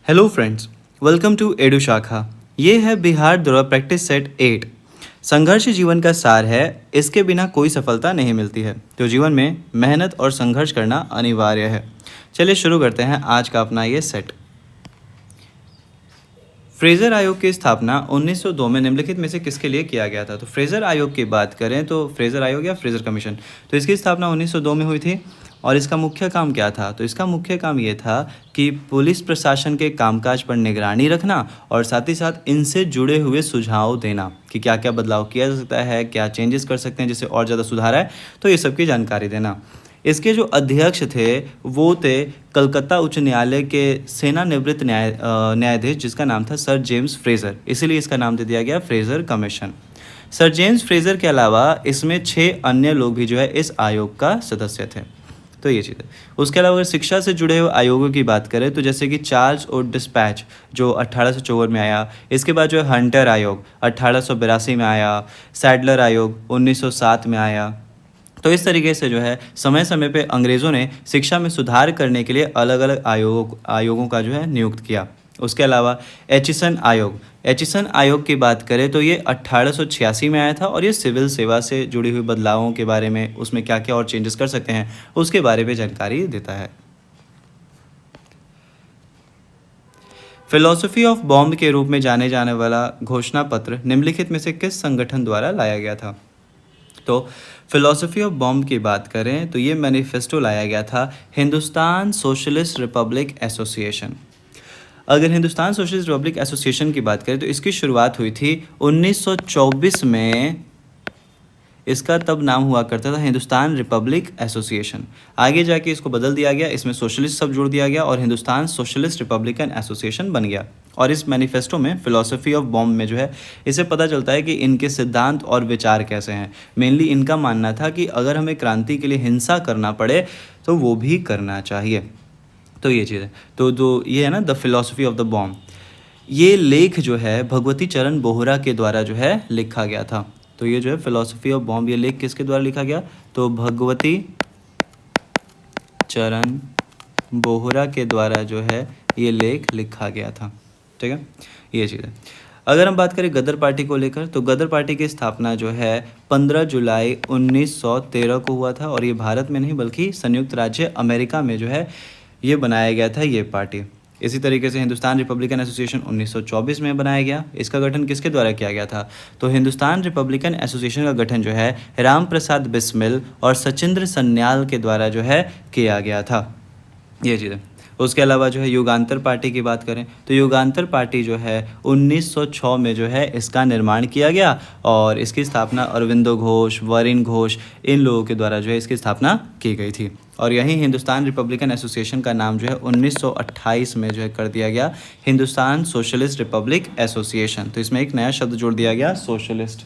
Hello friends, welcome to Edu Shakha. ये है बिहार द्रोह प्रैक्टिस सेट 8। संघर्ष जीवन का सार है, इसके बिना कोई सफलता नहीं मिलती है, तो जीवन में मेहनत और संघर्ष करना अनिवार्य है। चलिए शुरू करते हैं आज का अपना ये सेट। फ्रेजर आयोग की स्थापना 1902 में निम्नलिखित में से किसके लिए किया गया था? तो फ्रेजर आयोग की बात करें तो फ्रेजर आयोग या फ्रेजर कमीशन, तो इसकी स्थापना 1902 में हुई थी। और इसका मुख्य काम क्या था? तो इसका मुख्य काम ये था कि पुलिस प्रशासन के कामकाज पर निगरानी रखना और साथ ही साथ इनसे जुड़े हुए सुझाव देना कि क्या क्या बदलाव किया जा सकता है, क्या चेंजेस कर सकते हैं जिससे और ज़्यादा सुधार आए, तो ये सब की जानकारी देना। इसके जो अध्यक्ष थे वो थे कलकत्ता उच्च न्यायालय के सेवानिवृत्त न्यायाधीश जिसका नाम था सर जेम्स फ्रेजर, इसीलिए इसका नाम दे दिया गया Fraser commission. Sir James Fraser के अलावा इसमें 6 अन्य लोग भी जो है इस आयोग का सदस्य थे। तो ये चीज़ है। उसके अलावा अगर शिक्षा से जुड़े हुए आयोगों की बात करें तो जैसे कि चार्ल्स और डिस्पैच जो 1854 में आया, इसके बाद जो है हंटर आयोग 1882 में आया, सैडलर आयोग 1907 में आया। तो इस तरीके से जो है समय समय पे अंग्रेज़ों ने शिक्षा में सुधार करने के लिए अलग अलग आयोगों का जो है नियुक्त किया। उसके अलावा एचिसन आयोग की बात करें तो ये 1886 में आया था और ये सिविल सेवा से जुड़ी हुई बदलावों के बारे में, उसमें क्या क्या और चेंजेस कर सकते हैं उसके बारे में जानकारी देता है। फिलॉसफी ऑफ बॉम्ब के रूप में जाने जाने वाला घोषणा पत्र निम्नलिखित में से किस संगठन द्वारा लाया गया था? तो फिलॉसफी ऑफ बॉम्ब की बात करें तो ये मैनिफेस्टो लाया गया था हिंदुस्तान सोशलिस्ट रिपब्लिक एसोसिएशन। अगर हिंदुस्तान सोशलिस्ट रिपब्लिक एसोसिएशन की बात करें तो इसकी शुरुआत हुई थी 1924 में। इसका तब नाम हुआ करता था हिंदुस्तान रिपब्लिक एसोसिएशन। आगे जाके इसको बदल दिया गया, इसमें सोशलिस्ट सब जोड़ दिया गया और हिंदुस्तान सोशलिस्ट रिपब्लिकन एसोसिएशन बन गया। और इस मैनिफेस्टो में फिलॉसफी ऑफ बॉम्ब में जो है इसे पता चलता है कि इनके सिद्धांत और विचार कैसे हैं। मेनली इनका मानना था कि अगर हमें क्रांति के लिए हिंसा करना पड़े तो वो भी करना चाहिए। तो ये चीज़ है। तो जो ये है ना the philosophy of the bomb, ये लेख जो है भगवती चरण बोहरा के द्वारा जो है लिखा गया था। तो ये जो है फिलॉसफी ऑफ बॉम्ब, ये लेख किसके द्वारा लिखा गया? तो भगवती चरण बोहरा के द्वारा जो है ये लेख लिखा गया था। ठीक है, ये चीज़ है। अगर हम बात करें गदर पार्टी को लेकर तो गदर पार्टी की स्थापना जो है 15 जुलाई 1913 को हुआ था और ये भारत में नहीं बल्कि संयुक्त राज्य अमेरिका में जो है ये बनाया गया था ये पार्टी। इसी तरीके से हिंदुस्तान रिपब्लिकन एसोसिएशन 1924 में बनाया गया। इसका गठन किसके द्वारा किया गया था? तो हिंदुस्तान रिपब्लिकन एसोसिएशन का गठन जो है राम प्रसाद बिस्मिल और सचिंद्र सन्याल के द्वारा जो है किया गया था। ये चीज़ है। उसके अलावा जो है युगांतर पार्टी की बात करें तो युगांतर पार्टी जो है 1906 में जो है इसका निर्माण किया गया और इसकी स्थापना अरविंदो घोष, वरिन घोष, इन लोगों के द्वारा जो है इसकी स्थापना की गई थी। और यही हिंदुस्तान रिपब्लिकन एसोसिएशन का नाम जो है 1928 में जो है कर दिया गया हिंदुस्तान सोशलिस्ट रिपब्लिक एसोसिएशन। तो इसमें एक नया शब्द जोड़ दिया गया, सोशलिस्ट।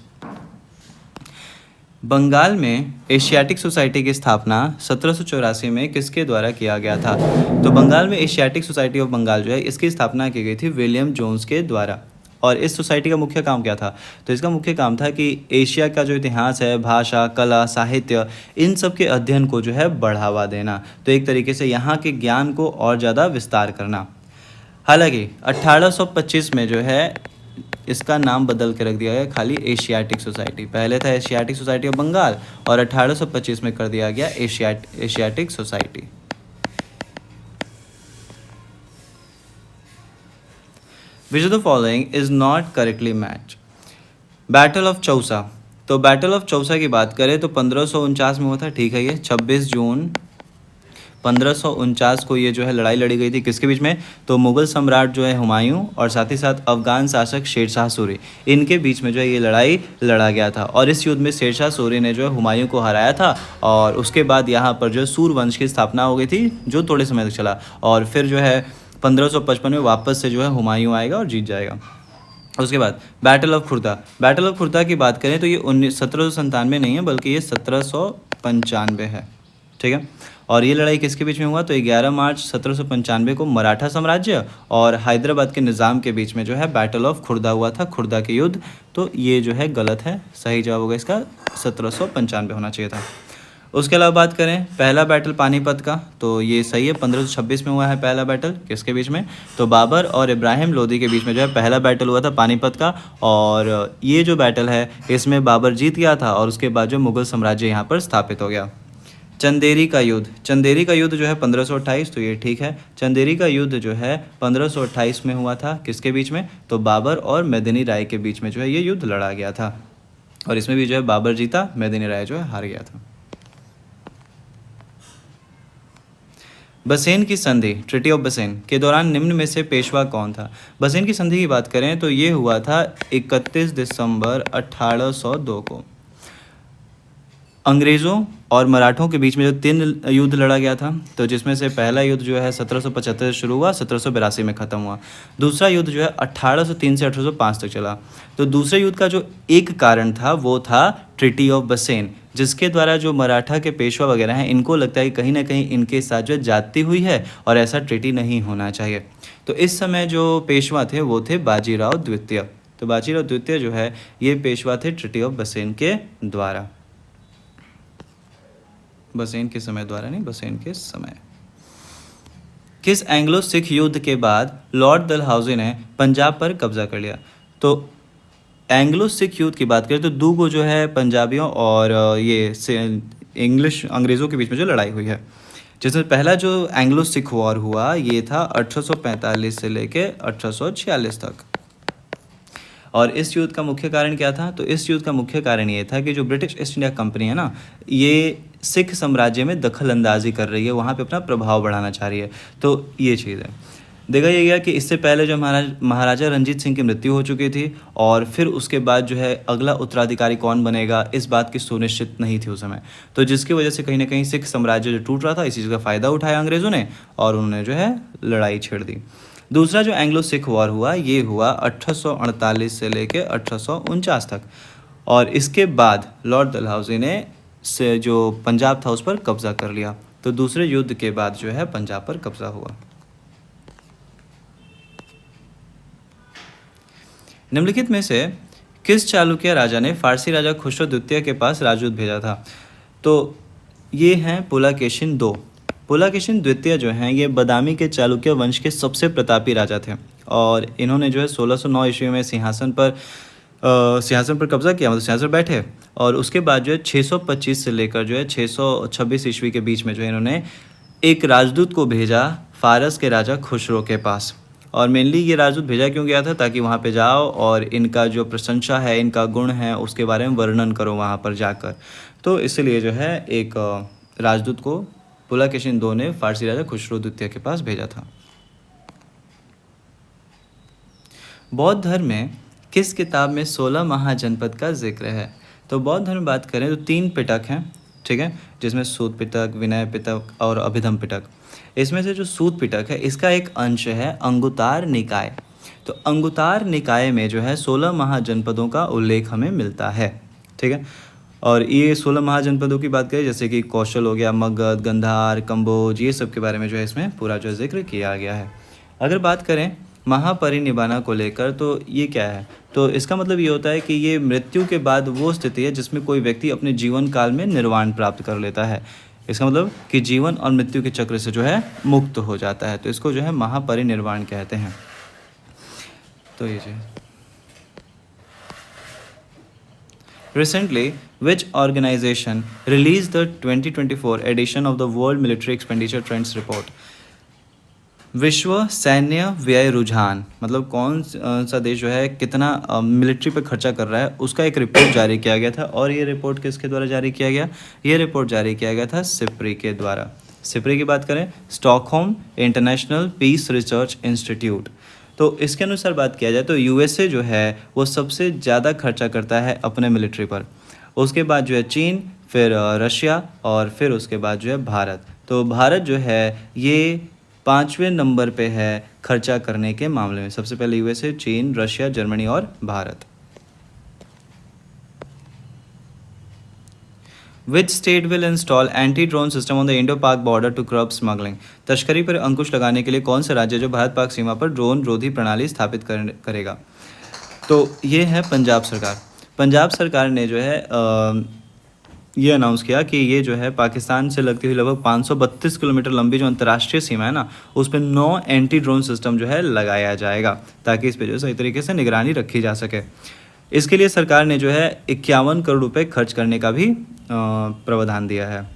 बंगाल में एशियाटिक सोसाइटी की स्थापना 1784 में किसके द्वारा किया गया था? तो बंगाल में एशियाटिक सोसाइटी ऑफ बंगाल जो है इसकी स्थापना की गई थी विलियम जोन्स के द्वारा। और इस सोसाइटी का मुख्य काम क्या था? तो इसका मुख्य काम था कि एशिया का जो इतिहास है, भाषा, कला, साहित्य, इन सब के अध्ययन को जो है बढ़ावा देना। तो एक तरीके से यहाँ के ज्ञान को और ज़्यादा विस्तार करना। हालांकि 1825 में जो है इसका नाम बदल के रख दिया गया खाली एशियाटिक सोसाइटी। पहले था एशियाटिक सोसाइटी ऑफ बंगाल और 1825 में कर दिया गया Asiatic society. Which of the following is not correctly match? Battle of Chausa. तो बैटल ऑफ चौसा की बात करें तो 1549 में हुआ था। ठीक है, ये 26 जून 1549 को ये जो है लड़ाई लड़ी गई थी किसके बीच में? तो मुगल सम्राट जो है हुमायूं और साथ ही साथ अफगान शासक शेरशाह सूरी, इनके बीच में जो है ये लड़ाई लड़ा गया था। और इस युद्ध में शेरशाह सूरी ने जो है हुमायूं को हराया था और उसके बाद यहाँ पर जो है सूर वंश की स्थापना हो गई थी जो थोड़े समय तक चला और फिर जो है 1555 में वापस से जो है हुमायूं आएगा और जीत जाएगा। उसके बाद battle of Khurda. Battle of Khurda की बात करें तो ये 1797 नहीं है बल्कि ये 1795 है। ठीक है, और ये लड़ाई किसके बीच में हुआ? तो 11 मार्च 1795 को मराठा साम्राज्य और हैदराबाद के निज़ाम के बीच में जो है बैटल ऑफ खुर्दा हुआ था, खुर्दा के युद्ध। तो ये जो है गलत है, सही जवाब होगा इसका 1795 होना चाहिए था। उसके अलावा बात करें पहला बैटल पानीपत का, तो ये सही है, 1526 में हुआ है पहला बैटल। किसके बीच में? तो बाबर और इब्राहिम लोदी के बीच में जो है पहला बैटल हुआ था पानीपत का। और ये जो बैटल है इसमें बाबर जीत गया था और उसके बाद जो मुगल साम्राज्य यहाँ पर स्थापित हो गया। चंदेरी का युद्ध, चंदेरी का युद्ध जो है 1528, तो ये ठीक है। चंदेरी का युद्ध जो है 1528 में हुआ था। किसके बीच में? तो बाबर और मेदिनी राय के बीच में जो है ये युद्ध लड़ा गया था और इसमें भी जो है बाबर जीता, मेदिनी राय जो है हार गया था। बसेन की संधि, ट्रिटी ऑफ बसेन के दौरान निम्न में से पेशवा कौन था? बसेन की संधि की बात करें तो ये हुआ था 31 दिसंबर 1802 को। अंग्रेज़ों और मराठों के बीच में जो 3 युद्ध लड़ा गया था, तो जिसमें से पहला युद्ध जो है 1775 से शुरू हुआ, 1782 में ख़त्म हुआ। दूसरा युद्ध जो है 1803 से 1805 तक चला। तो दूसरे युद्ध का जो एक कारण था वो था ट्रिटी ऑफ बसेन, जिसके द्वारा जो मराठा के पेशवा वगैरह हैं इनको लगता है कि कहीं ना कहीं इनके साथ जो जाती हुई है और ऐसा ट्रिटी नहीं होना चाहिए। तो इस समय जो पेशवा थे वो थे बाजीराव द्वितीय। तो बाजीराव द्वितीय जो है ये पेशवा थे ट्रिटी ऑफ बसेन के द्वारा, बसेन के समय द्वारा नहीं, बसेन के समय। किस एंग्लो सिख युद्ध के बाद लॉर्ड डलहौजी ने पंजाब पर कब्जा कर लिया? तो एंग्लो सिख युद्ध की बात करें तो दूगो जो है पंजाबियों और ये इंग्लिश अंग्रेज़ों के बीच में जो लड़ाई हुई है, जिसमें पहला जो एंग्लो सिख वॉर हुआ ये था 1845 से लेके 1846 तक। और इस युद्ध का मुख्य कारण क्या था? तो इस युद्ध का मुख्य कारण ये था कि जो ब्रिटिश ईस्ट इंडिया कंपनी है ना, ये सिख साम्राज्य में दखल अंदाजी कर रही है, वहाँ पे अपना प्रभाव बढ़ाना चाह रही है। तो ये चीज़ है। देखा ये गया कि इससे पहले जो महाराजा रंजीत सिंह की मृत्यु हो चुकी थी और फिर उसके बाद जो है अगला उत्तराधिकारी कौन बनेगा इस बात की सुनिश्चित नहीं थी उस समय। तो जिसकी वजह से कहीं ना कहीं सिख साम्राज्य जो टूट रहा था, इसी चीज़ का फ़ायदा उठाया अंग्रेज़ों ने और उन्होंने जो है लड़ाई छेड़ दी। दूसरा जो एंग्लो सिख वॉर हुआ ये हुआ 1848 से लेके 1849 तक और इसके बाद लॉर्ड डलहौजी ने से जो पंजाब था उस पर कब्जा कर लिया। तो दूसरे युद्ध के बाद जो है पंजाब पर कब्जा हुआ। निम्नलिखित में से किस चालुक्य राजा ने फारसी राजा खुसरो द्वितीय के पास राजदूत भेजा था? तो ये हैं पुलाकेशिन II। पुलाकेशिन द्वितीय जो हैं ये बदामी के चालुक्य वंश के सबसे प्रतापी राजा थे और इन्होंने जो है 1609 ईस्वी में सिंहासन पर कब्जा किया, मतलब सिंहासन पर बैठे और उसके बाद जो है 625 से लेकर जो है 626 ईस्वी के बीच में जो है इन्होंने एक राजदूत को भेजा फारस के राजा खुसरो के पास। और मेनली ये राजदूत भेजा क्यों गया था? ताकि वहाँ पे जाओ और इनका जो प्रशंसा है, इनका गुण है, उसके बारे में वर्णन करो वहाँ पर जाकर। तो इसलिए जो है एक राजदूत को पुलाकेशिन II ने फारसी राजा खुसरो द्वितीय के पास भेजा था। बौद्ध धर्म में किस किताब में 16 महाजनपद का जिक्र है? तो बौद्ध धर्म में बात करें तो 3 पिटक हैं, ठीक है, जिसमें सूत पिटक, विनय पिटक और अभिधम पिटक। इसमें से जो सूत पिटक है इसका एक अंश है अंगुतार निकाय। तो अंगुतार निकाय में जो है 16 महाजनपदों का उल्लेख हमें मिलता है, ठीक है। और ये 16 महाजनपदों की बात करें जैसे कि कौशल हो गया, मगध, गंधार, कंबोज, ये सब के बारे में जो है इसमें पूरा जो जिक्र किया गया है। अगर बात करें महापरिनिब्बाना को लेकर तो ये क्या है? तो इसका मतलब ये होता है कि ये मृत्यु के बाद वो स्थिति है जिसमें कोई व्यक्ति अपने जीवन काल में निर्वाण प्राप्त कर लेता है। इसका मतलब कि जीवन और मृत्यु के चक्र से जो है मुक्त हो जाता है, तो इसको जो है महापरिनिर्वाण कहते हैं। तो ये चीज़ Recently, which organization released the 2024 edition of the World Military Expenditure Trends Report? विश्व सैन्य व्यय रुझान, मतलब कौन सा देश जो है कितना मिलिट्री पे खर्चा कर रहा है, उसका एक रिपोर्ट जारी किया गया था। और ये रिपोर्ट किसके द्वारा जारी किया गया? ये रिपोर्ट जारी किया गया था सिप्री के द्वारा। सिप्री की बात करें, Stockholm international peace research institute. तो इसके अनुसार बात किया जाए तो यूएसए जो है वो सबसे ज़्यादा खर्चा करता है अपने मिलिट्री पर। उसके बाद जो है चीन, फिर रशिया और फिर उसके बाद जो है भारत। तो भारत जो है ये 5वें नंबर पे है खर्चा करने के मामले में। सबसे पहले यूएसए, चीन, रशिया, जर्मनी और Bharat. Which state will install anti-drone system on the Indo-Pak border to curb smuggling? तस्करी पर अंकुश लगाने के लिए कौन सा राज्य जो भारत पाक सीमा पर ड्रोन रोधी प्रणाली स्थापित करेगा? तो ये है पंजाब सरकार। पंजाब सरकार ने जो है ये अनाउंस किया कि ये जो है पाकिस्तान से लगती हुई लगभग 532 किलोमीटर लंबी जो अंतर्राष्ट्रीय सीमा है ना, उस पर 9 एंटी ड्रोन सिस्टम जो है लगाया जाएगा, ताकि इस पर जो है सही तरीके से निगरानी रखी जा सके। इसके लिए सरकार ने जो है 51 करोड़ रुपए खर्च करने का भी प्रावधान दिया है।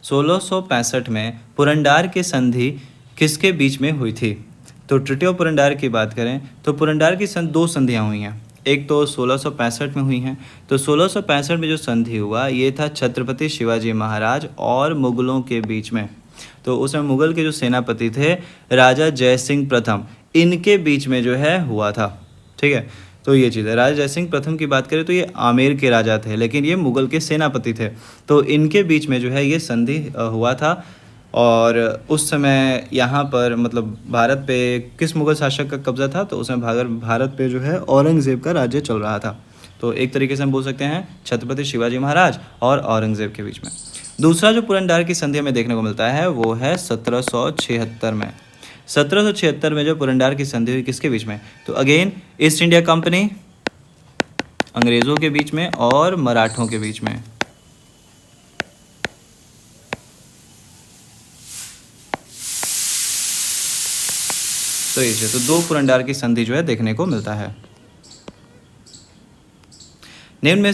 1665 में पुरंडार की संधि किसके बीच में हुई थी? तो ट्रिटी ऑफ पुरंडार की बात करें तो पुरंडार की दो संधियाँ हुई हैं। एक तो 1665 में हुई हैं। तो 1665 में जो संधि हुआ ये था छत्रपति शिवाजी महाराज और मुगलों के बीच में। तो उसमें मुगल के जो सेनापति थे राजा जय सिंह प्रथम, इनके बीच में जो है हुआ था। ठीक है, तो ये चीज़ है। राजा जय सिंह प्रथम की बात करें तो ये आमेर के राजा थे, लेकिन ये मुगल के सेनापति थे। तो इनके बीच में जो है ये संधि हुआ था। और उस समय यहाँ पर मतलब भारत पे किस मुगल शासक का कब्जा था? तो उसमें भारत पे जो है औरंगज़ेब का राज्य चल रहा था। तो एक तरीके से हम बोल सकते हैं छत्रपति शिवाजी महाराज और औरंगज़ेब के बीच में। दूसरा जो पुरंडार की संधि हमें देखने को मिलता है वो है 1776 में। 1776 में जो पुरंडार की संधि हुई किसके बीच में? तो अगेन ईस्ट इंडिया कंपनी, अंग्रेज़ों के बीच में और मराठों के बीच में। तो ये तो दो पुरंडार की संधि जो है देखने को मिलता है। निम्न में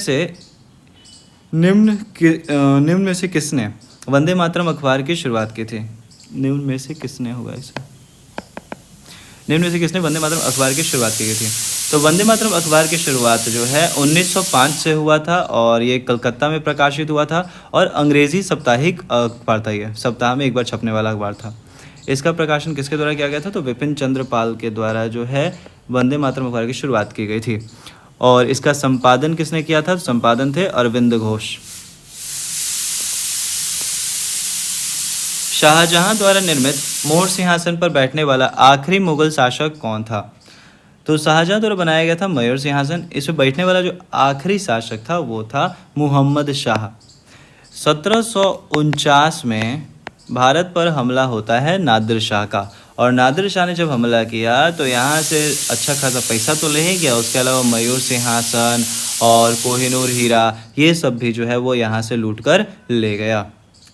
से किसने वंदे मातरम अखबार की शुरुआत की थी? निम्न में से किसने होगा इसे? निम्न में से किसने वंदे मातरम अखबार की शुरुआत की थी? तो वंदे मातरम अखबार की शुरुआत जो है 1905 से हुआ था और ये कलकत्ता में प्रकाशित हुआ था और अंग्रेज़ी साप्ताहिक अखबार था। ये सप्ताह में एक बार छपने वाला अखबार था। इसका प्रकाशन किसके द्वारा किया गया था? तो विपिन चंद्र पाल के द्वारा जो है वंदे मातरम अखबार की शुरुआत की गई थी। और इसका संपादन किसने किया था? संपादन थे अरविंद घोष। शाहजहां द्वारा निर्मित मोर सिंहासन पर बैठने वाला आखिरी मुगल शासक कौन था? तो शाहजहां द्वारा बनाया गया था मयूर सिंहासन। इस पर बैठने वाला जो आखिरी शासक था वो था मुहम्मद शाह। 1749 में भारत पर हमला होता है नादिर शाह का, और नादिर शाह ने जब हमला किया तो यहाँ से अच्छा खासा पैसा तो ले ही गया, उसके अलावा मयूर सिंहासन और कोहिनूर हीरा ये सब भी जो है वो यहाँ से लूट कर ले गया।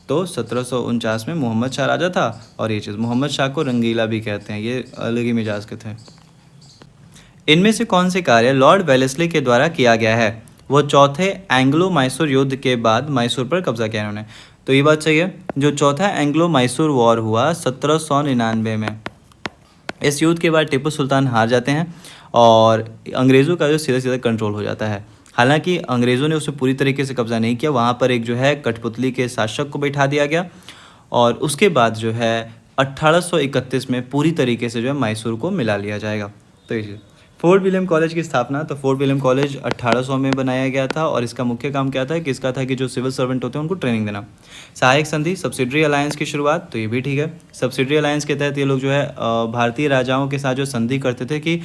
तो 1749 में मोहम्मद शाह राजा था। और ये चीज़ मोहम्मद शाह को रंगीला भी कहते हैं, ये अलग ही मिजाज के थे। इनमें से कौन से कार्य लॉर्ड वेलेस्ली के द्वारा किया गया है? वो चौथे एंग्लो मैसूर युद्ध के बाद मैसूर पर कब्जा किया इन्होंने। तो ये बात सही है। जो चौथा एंग्लो मैसूर वॉर हुआ 1799 में, इस युद्ध के बाद टीपू सुल्तान हार जाते हैं और अंग्रेज़ों का जो सीधा सीधा कंट्रोल हो जाता है। हालांकि अंग्रेज़ों ने उसे पूरी तरीके से कब्जा नहीं किया, वहाँ पर एक जो है कठपुतली के शासक को बैठा दिया गया और उसके बाद जो है 1831 में पूरी तरीके से जो है मैसूर को मिला लिया जाएगा। तो ये फोर्ट विलियम कॉलेज की स्थापना, तो फोर्ट विलियम कॉलेज 1800 में बनाया गया था और इसका मुख्य काम क्या था? किसका था कि जो सिविल सर्वेंट होते हैं उनको ट्रेनिंग देना। सहायक संधि सब्सिडरी अलायंस की शुरुआत, तो ये भी ठीक है। सब्सिडरी अलायंस के तहत ये लोग जो है भारतीय राजाओं के साथ जो संधि करते थे कि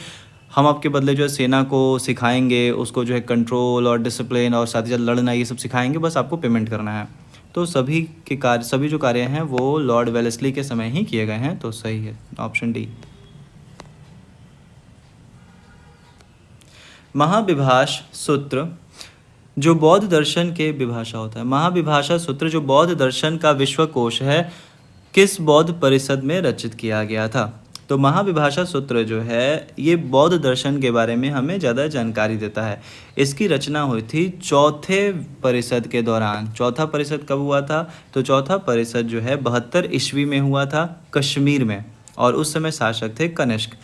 हम आपके बदले जो है सेना को सिखाएंगे, उसको जो है कंट्रोल और डिसिप्लिन और साथ ही साथ लड़ना ये सब सिखाएंगे, बस आपको पेमेंट करना है। तो सभी जो कार्य हैं वो लॉर्ड वेलेस्ली के समय ही किए गए हैं। तो सही है ऑप्शन डी। महाविभाष सूत्र जो बौद्ध दर्शन के विभाषा होता है, महाविभाषा सूत्र जो बौद्ध दर्शन का विश्वकोश है, किस बौद्ध परिषद में रचित किया गया था? तो महाविभाषा सूत्र जो है ये बौद्ध दर्शन के बारे में हमें ज़्यादा जानकारी देता है। इसकी रचना हुई थी चौथे परिषद के दौरान। चौथा परिषद कब हुआ था? तो चौथा परिषद जो है 72 ईस्वी में हुआ था कश्मीर में, और उस समय शासक थे कनिष्क।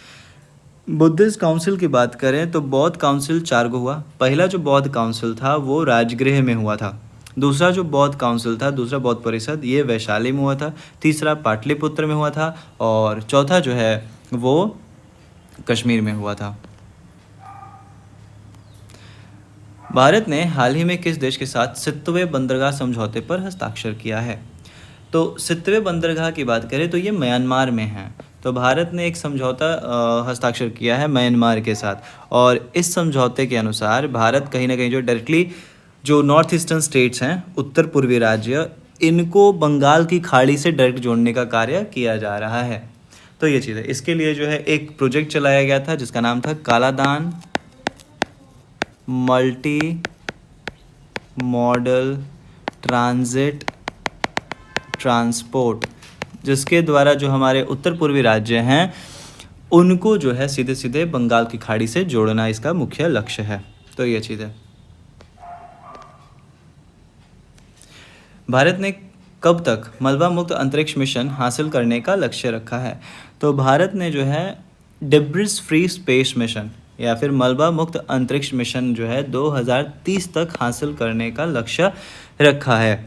बुद्धिस्ट काउंसिल की बात करें तो बौद्ध काउंसिल 4 गो हुआ। पहला जो बौद्ध काउंसिल था वो राजगृह में हुआ था। दूसरा जो बौद्ध काउंसिल था, दूसरा बौद्ध परिषद, ये वैशाली में हुआ था। तीसरा पाटलिपुत्र में हुआ था और चौथा जो है वो कश्मीर में हुआ था। भारत ने हाल ही में किस देश के साथ सित्तवे बंदरगाह समझौते पर हस्ताक्षर किया है? तो सित्तवे बंदरगाह की बात करें तो ये म्यांमार में है। तो भारत ने एक समझौता हस्ताक्षर किया है म्यांमार के साथ, और इस समझौते के अनुसार भारत कहीं ना कहीं जो डायरेक्टली जो नॉर्थ ईस्टर्न स्टेट्स हैं, उत्तर पूर्वी राज्य, इनको बंगाल की खाड़ी से डायरेक्ट जोड़ने का कार्य किया जा रहा है। तो ये चीज़ है। इसके लिए जो है एक प्रोजेक्ट चलाया गया था जिसका नाम था Kaladan multi modal transit transport, जिसके द्वारा जो हमारे उत्तर पूर्वी राज्य हैं उनको जो है सीधे सीधे बंगाल की खाड़ी से जोड़ना इसका मुख्य लक्ष्य है। तो ये चीज़ है। भारत ने कब तक मलबा मुक्त अंतरिक्ष मिशन हासिल करने का लक्ष्य रखा है? तो भारत ने जो है डिब्रिस फ्री स्पेस मिशन या फिर मलबा मुक्त अंतरिक्ष मिशन जो है 2030 तक हासिल करने का लक्ष्य रखा है।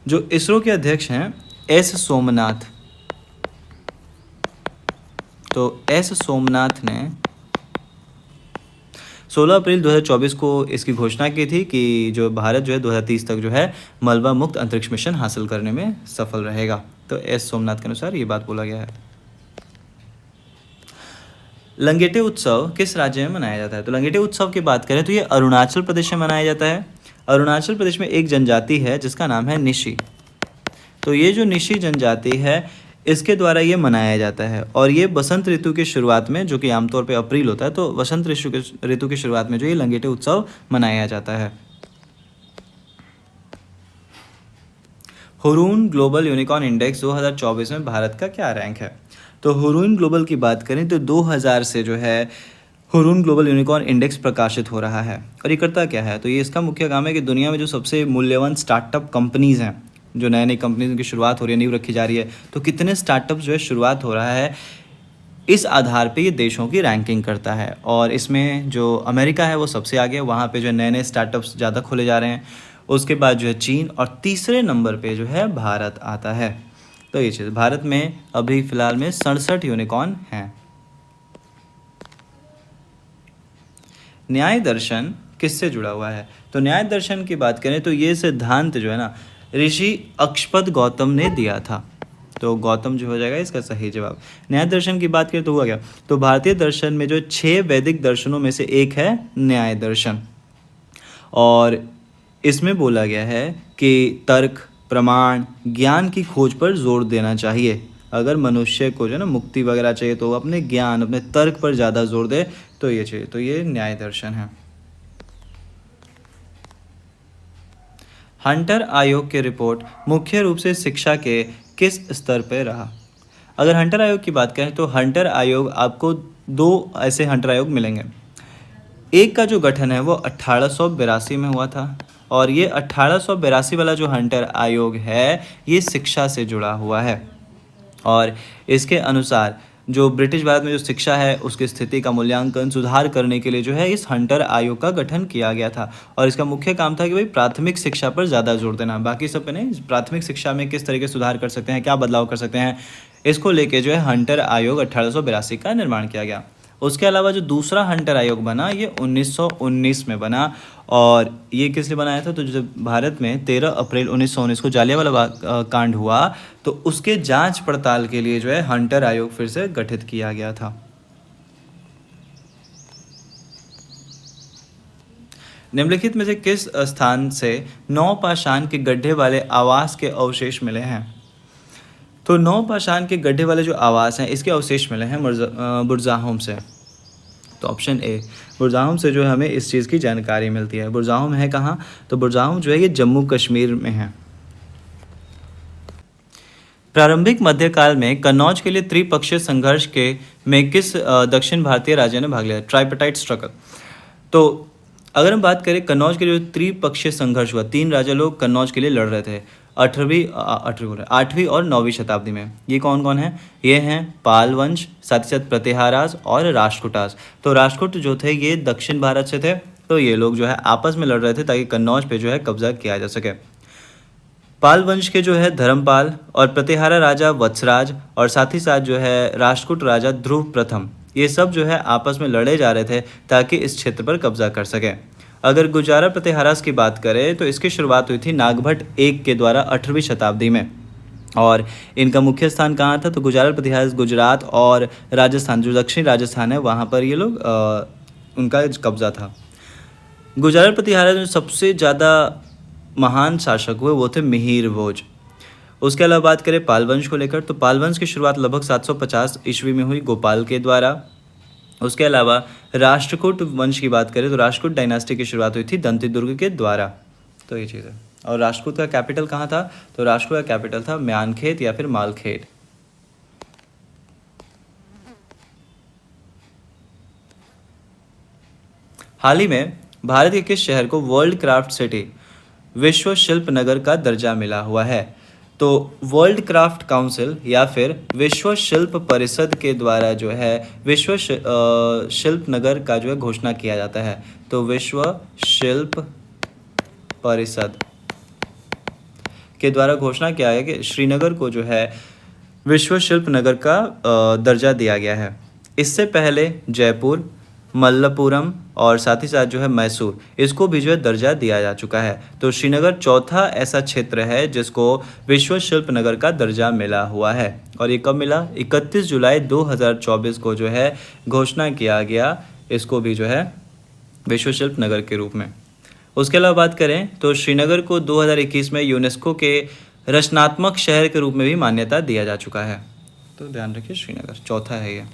जो इसरो के अध्यक्ष हैं एस सोमनाथ, तो एस सोमनाथ ने 16 अप्रैल 2024 को इसकी घोषणा की थी कि जो भारत जो है 2030 तक जो है मलबा मुक्त अंतरिक्ष मिशन हासिल करने में सफल रहेगा। तो एस सोमनाथ के अनुसार ये बात बोला गया है। लंगेटे उत्सव किस राज्य में मनाया जाता है? तो लंगेटे उत्सव की बात करें तो ये अरुणाचल प्रदेश में मनाया जाता है। अरुणाचल प्रदेश में एक जनजाति है जिसका नाम है निशी। तो ये जो निशी जनजाति है इसके द्वारा ये मनाया जाता है और ये बसंत ऋतु की शुरुआत में, जो कि आमतौर पे अप्रैल होता है, तो बसंत ऋतु की शुरुआत में जो ये लंगेटे उत्सव मनाया जाता है। हुरून ग्लोबल यूनिकॉर्न इंडेक्स 2024 में भारत का क्या रैंक है? तो हुरून ग्लोबल की बात करें तो 2000 से जो है हुरून ग्लोबल यूनिकॉर्न इंडेक्स प्रकाशित हो रहा है। और ये करता क्या है? तो ये इसका मुख्य काम है कि दुनिया में जो सबसे मूल्यवान स्टार्टअप कंपनीज़ हैं, जो नए नई कंपनीज की शुरुआत हो रही है, नींव रखी जा रही है, तो कितने स्टार्टअप जो है शुरुआत हो रहा है, इस आधार पे ये देशों की रैंकिंग करता है। और इसमें जो अमेरिका है वो सबसे आगे, वहाँ पे जो नए नए स्टार्टअप्स ज़्यादा खोले जा रहे हैं। उसके बाद जो है चीन और तीसरे नंबर पे जो है भारत आता है। तो ये चीज़, भारत में अभी फ़िलहाल में 67 यूनिकॉर्न हैं। न्याय दर्शन किससे जुड़ा हुआ है? तो न्याय दर्शन की बात करें तो ये सिद्धांत जो है ना ऋषि अक्षपद गौतम ने दिया था। तो गौतम जो हो जाएगा इसका सही जवाब। न्याय दर्शन की बात करें तो हुआ क्या? तो भारतीय दर्शन में जो 6 वैदिक दर्शनों में से एक है न्याय दर्शन, और इसमें बोला गया है कि तर्क, प्रमाण, ज्ञान की खोज पर जोर देना चाहिए। अगर मनुष्य को जो है ना मुक्ति वगैरह चाहिए तो अपने ज्ञान, अपने तर्क पर ज़्यादा जोर दे, तो ये चाहिए। तो ये न्याय दर्शन है। हंटर आयोग की रिपोर्ट मुख्य रूप से शिक्षा के किस स्तर पर रहा? अगर हंटर आयोग की बात करें तो हंटर आयोग, आपको 2 ऐसे हंटर आयोग मिलेंगे। एक का जो गठन है वो 1882 में हुआ था, और ये 1882 वाला जो हंटर आयोग है ये शिक्षा से जुड़ा हुआ है। और इसके अनुसार जो ब्रिटिश भारत में जो शिक्षा है उसकी स्थिति का मूल्यांकन, सुधार करने के लिए जो है इस हंटर आयोग का गठन किया गया था। और इसका मुख्य काम था कि भाई प्राथमिक शिक्षा पर ज़्यादा जोर देना, बाकी सब पे नहीं। प्राथमिक शिक्षा में किस तरीके से सुधार कर सकते हैं, क्या बदलाव कर सकते हैं, इसको लेके जो है हंटर आयोग 1882 का निर्माण किया गया। उसके अलावा जो दूसरा हंटर आयोग बना ये 1919 में बना, और ये किस लिए बनाया था? तो जब भारत में 13 अप्रैल 1919 को जालियांवाला बाग कांड हुआ तो उसके जांच पड़ताल के लिए जो है हंटर आयोग फिर से गठित किया गया था। निम्नलिखित में से किस स्थान से नौपाषाण के गड्ढे वाले आवास के अवशेष मिले हैं? तो नौपाषाण के गड्ढे वाले जो आवास हैं इसके अवशेष मिले हैं बुरज़ाहोम से। तो ऑप्शन ए, बुरज़ाहोम से जो है हमें इस चीज़ की जानकारी मिलती है। बुरज़ाहोम है कहाँ? तो बुरज़ाहोम जो है ये जम्मू कश्मीर में है। प्रारंभिक मध्यकाल में कन्नौज के लिए त्रिपक्षीय संघर्ष में किस दक्षिण भारतीय राज्य ने भाग लिया? Tripartite struggle. तो अगर हम बात करें कन्नौज के जो त्रिपक्षीय संघर्ष हुआ, 3 राजा लोग कन्नौज के लिए लड़ रहे थे 8वीं और 9वीं शताब्दी में। ये कौन कौन है? ये हैं पाल वंश, साथ ही साथ प्रतिहाराज और राष्ट्रकूटाज। तो राष्ट्रकूट जो थे ये दक्षिण भारत से थे, तो ये लोग जो है आपस में लड़ रहे थे ताकि कन्नौज पे जो है कब्जा किया जा सके। पाल वंश के जो है धर्मपाल और प्रतिहारा राजा वत्सराज, और साथ ही साथ जो है राष्ट्रकूट राजा ध्रुव प्रथम, ये सब जो है आपस में लड़े जा रहे थे ताकि इस क्षेत्र पर कब्जा कर सकें। अगर गुजारा प्रतिहारास की बात करें तो इसकी शुरुआत हुई थी नागभट्ट एक के द्वारा 18वीं शताब्दी में, और इनका मुख्य स्थान कहाँ था? तो गुजारा प्रतिहारास गुजरात और राजस्थान, जो दक्षिणी राजस्थान है वहाँ पर ये लोग उनका कब्जा था। गुजारा प्रतिहारास में सबसे ज़्यादा महान शासक हुए वो थे मिहिर भोज। उसके अलावा बात करें पाल वंश को लेकर तो पाल वंश की शुरुआत लगभग 750 ईस्वी में हुई गोपाल के द्वारा, उसके अलावा राष्ट्रकूट वंश की बात करें तो राष्ट्रकूट डायनास्टी की शुरुआत हुई थी दंतीदुर्ग के द्वारा। तो ये चीज़ है। और राष्ट्रकूट का कैपिटल कहाँ था? तो राष्ट्रकूट का कैपिटल था म्यानखेत या फिर मालखेत। हाल ही में भारत के किस शहर को वर्ल्ड क्राफ्ट सिटी विश्व शिल्प नगर का दर्जा मिला हुआ है? तो वर्ल्ड क्राफ्ट काउंसिल या फिर विश्व शिल्प परिषद के द्वारा जो है विश्व शिल्प नगर का जो है घोषणा किया जाता है। तो विश्व शिल्प परिषद के द्वारा घोषणा किया है कि श्रीनगर को जो है विश्व शिल्प नगर का दर्जा दिया गया है। इससे पहले जयपुर, मल्लपुरम और साथ ही साथ जो है मैसूर, इसको भी जो है दर्जा दिया जा चुका है। तो श्रीनगर चौथा ऐसा क्षेत्र है जिसको विश्व शिल्प नगर का दर्जा मिला हुआ है। और ये कब मिला? 31 जुलाई 2024 को जो है घोषणा किया गया इसको भी जो है विश्व शिल्प नगर के रूप में। उसके अलावा बात करें तो श्रीनगर को 2021 में यूनेस्को के रचनात्मक शहर के रूप में भी मान्यता दिया जा चुका है। तो ध्यान रखिए, श्रीनगर चौथा है ये।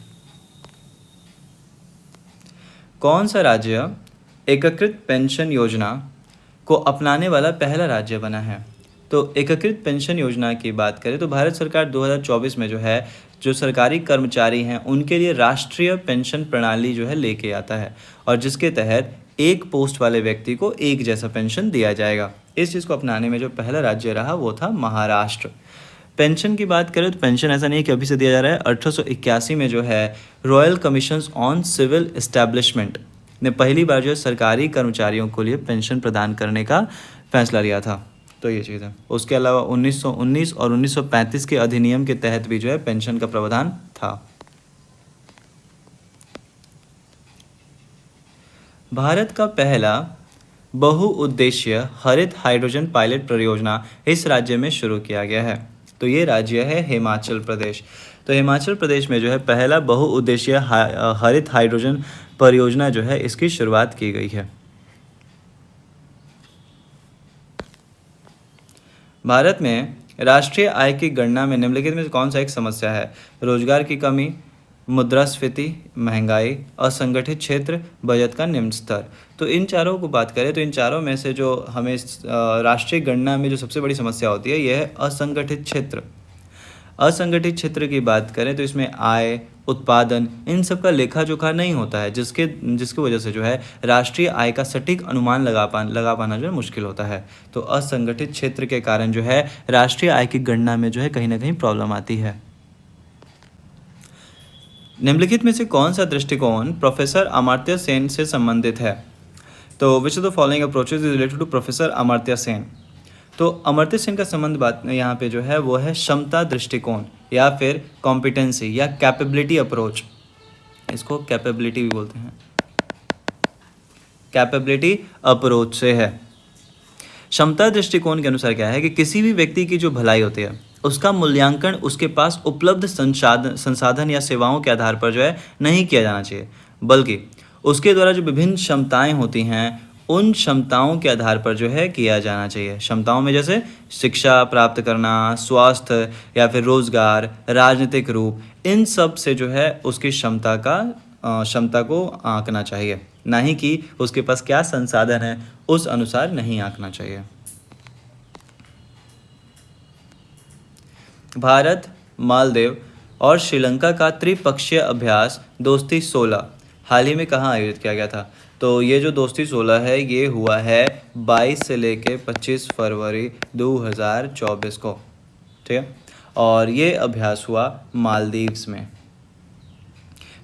कौन सा राज्य एकीकृत पेंशन योजना को अपनाने वाला पहला राज्य बना है? तो एकीकृत पेंशन योजना की बात करें तो भारत सरकार 2024 में जो है जो सरकारी कर्मचारी हैं उनके लिए राष्ट्रीय पेंशन प्रणाली जो है लेके आता है, और जिसके तहत एक पोस्ट वाले व्यक्ति को एक जैसा पेंशन दिया जाएगा। इस चीज़ को अपनाने में जो पहला राज्य रहा वो था महाराष्ट्र। पेंशन की बात करें तो पेंशन ऐसा नहीं है कि अभी से दिया जा रहा है। 1881 में जो है royal commissions on civil establishment ने पहली बार जो है सरकारी कर्मचारियों को लिए पेंशन प्रदान करने का फैसला लिया था। तो ये चीज़ है। उसके अलावा 1919 और 1935 के अधिनियम के तहत भी जो है पेंशन का प्रावधान था। भारत का पहला बहुउद्देशीय हरित हाइड्रोजन पायलट परियोजना इस राज्य में शुरू किया गया है। तो ये राज्य है हिमाचल प्रदेश। तो हिमाचल प्रदेश में जो है पहला बहुउद्देशीय हरित हाइड्रोजन परियोजना जो है इसकी शुरुआत की गई है। भारत में राष्ट्रीय आय की गणना में निम्नलिखित में कौन सा एक समस्या है? रोजगार की कमी, मुद्रास्फीति, महंगाई, असंगठित क्षेत्र, बजट का निम्न स्तर। तो इन चारों को बात करें तो इन चारों में से जो हमें राष्ट्रीय गणना में जो सबसे बड़ी समस्या होती है यह है असंगठित क्षेत्र। असंगठित क्षेत्र की बात करें तो इसमें आय, उत्पादन, इन सब का लेखा जोखा नहीं होता है, जिसकी वजह से जो है राष्ट्रीय आय का सटीक अनुमान लगा पाना जो है मुश्किल होता है। तो असंगठित क्षेत्र के कारण जो है राष्ट्रीय आय की गणना में जो है कहीं ना कहीं प्रॉब्लम आती है। निम्नलिखित में से कौन सा दृष्टिकोण प्रोफेसर अमर्त्य सेन से संबंधित है? तो which of the following approaches is related to professor Amartya Sen? तो अमर्त्य सेन का संबंध बात यहाँ पे जो है वो है क्षमता दृष्टिकोण या फिर कॉम्पिटेंसी या कैपेबिलिटी अप्रोच। इसको कैपेबिलिटी भी बोलते हैं, कैपेबिलिटी अप्रोच से है। क्षमता दृष्टिकोण के अनुसार क्या है कि किसी भी व्यक्ति की जो भलाई होती है उसका मूल्यांकन उसके पास उपलब्ध संसाधन या सेवाओं के आधार पर जो है नहीं किया जाना चाहिए, बल्कि उसके द्वारा जो विभिन्न क्षमताएं होती हैं उन क्षमताओं के आधार पर जो है किया जाना चाहिए। क्षमताओं में जैसे शिक्षा प्राप्त करना, स्वास्थ्य या फिर रोजगार, राजनीतिक रूप, इन सब से जो है उसकी क्षमता को आंकना चाहिए, ना ही कि उसके पास क्या संसाधन है उस अनुसार नहीं आंकना चाहिए। भारत, मालदीव और श्रीलंका का त्रिपक्षीय अभ्यास दोस्ती 16 हाल ही में कहाँ आयोजित किया गया था? तो ये जो दोस्ती 16 है ये हुआ है 22 से लेके 25 फरवरी 2024 को, ठीक है। और ये अभ्यास हुआ मालदीव्स में।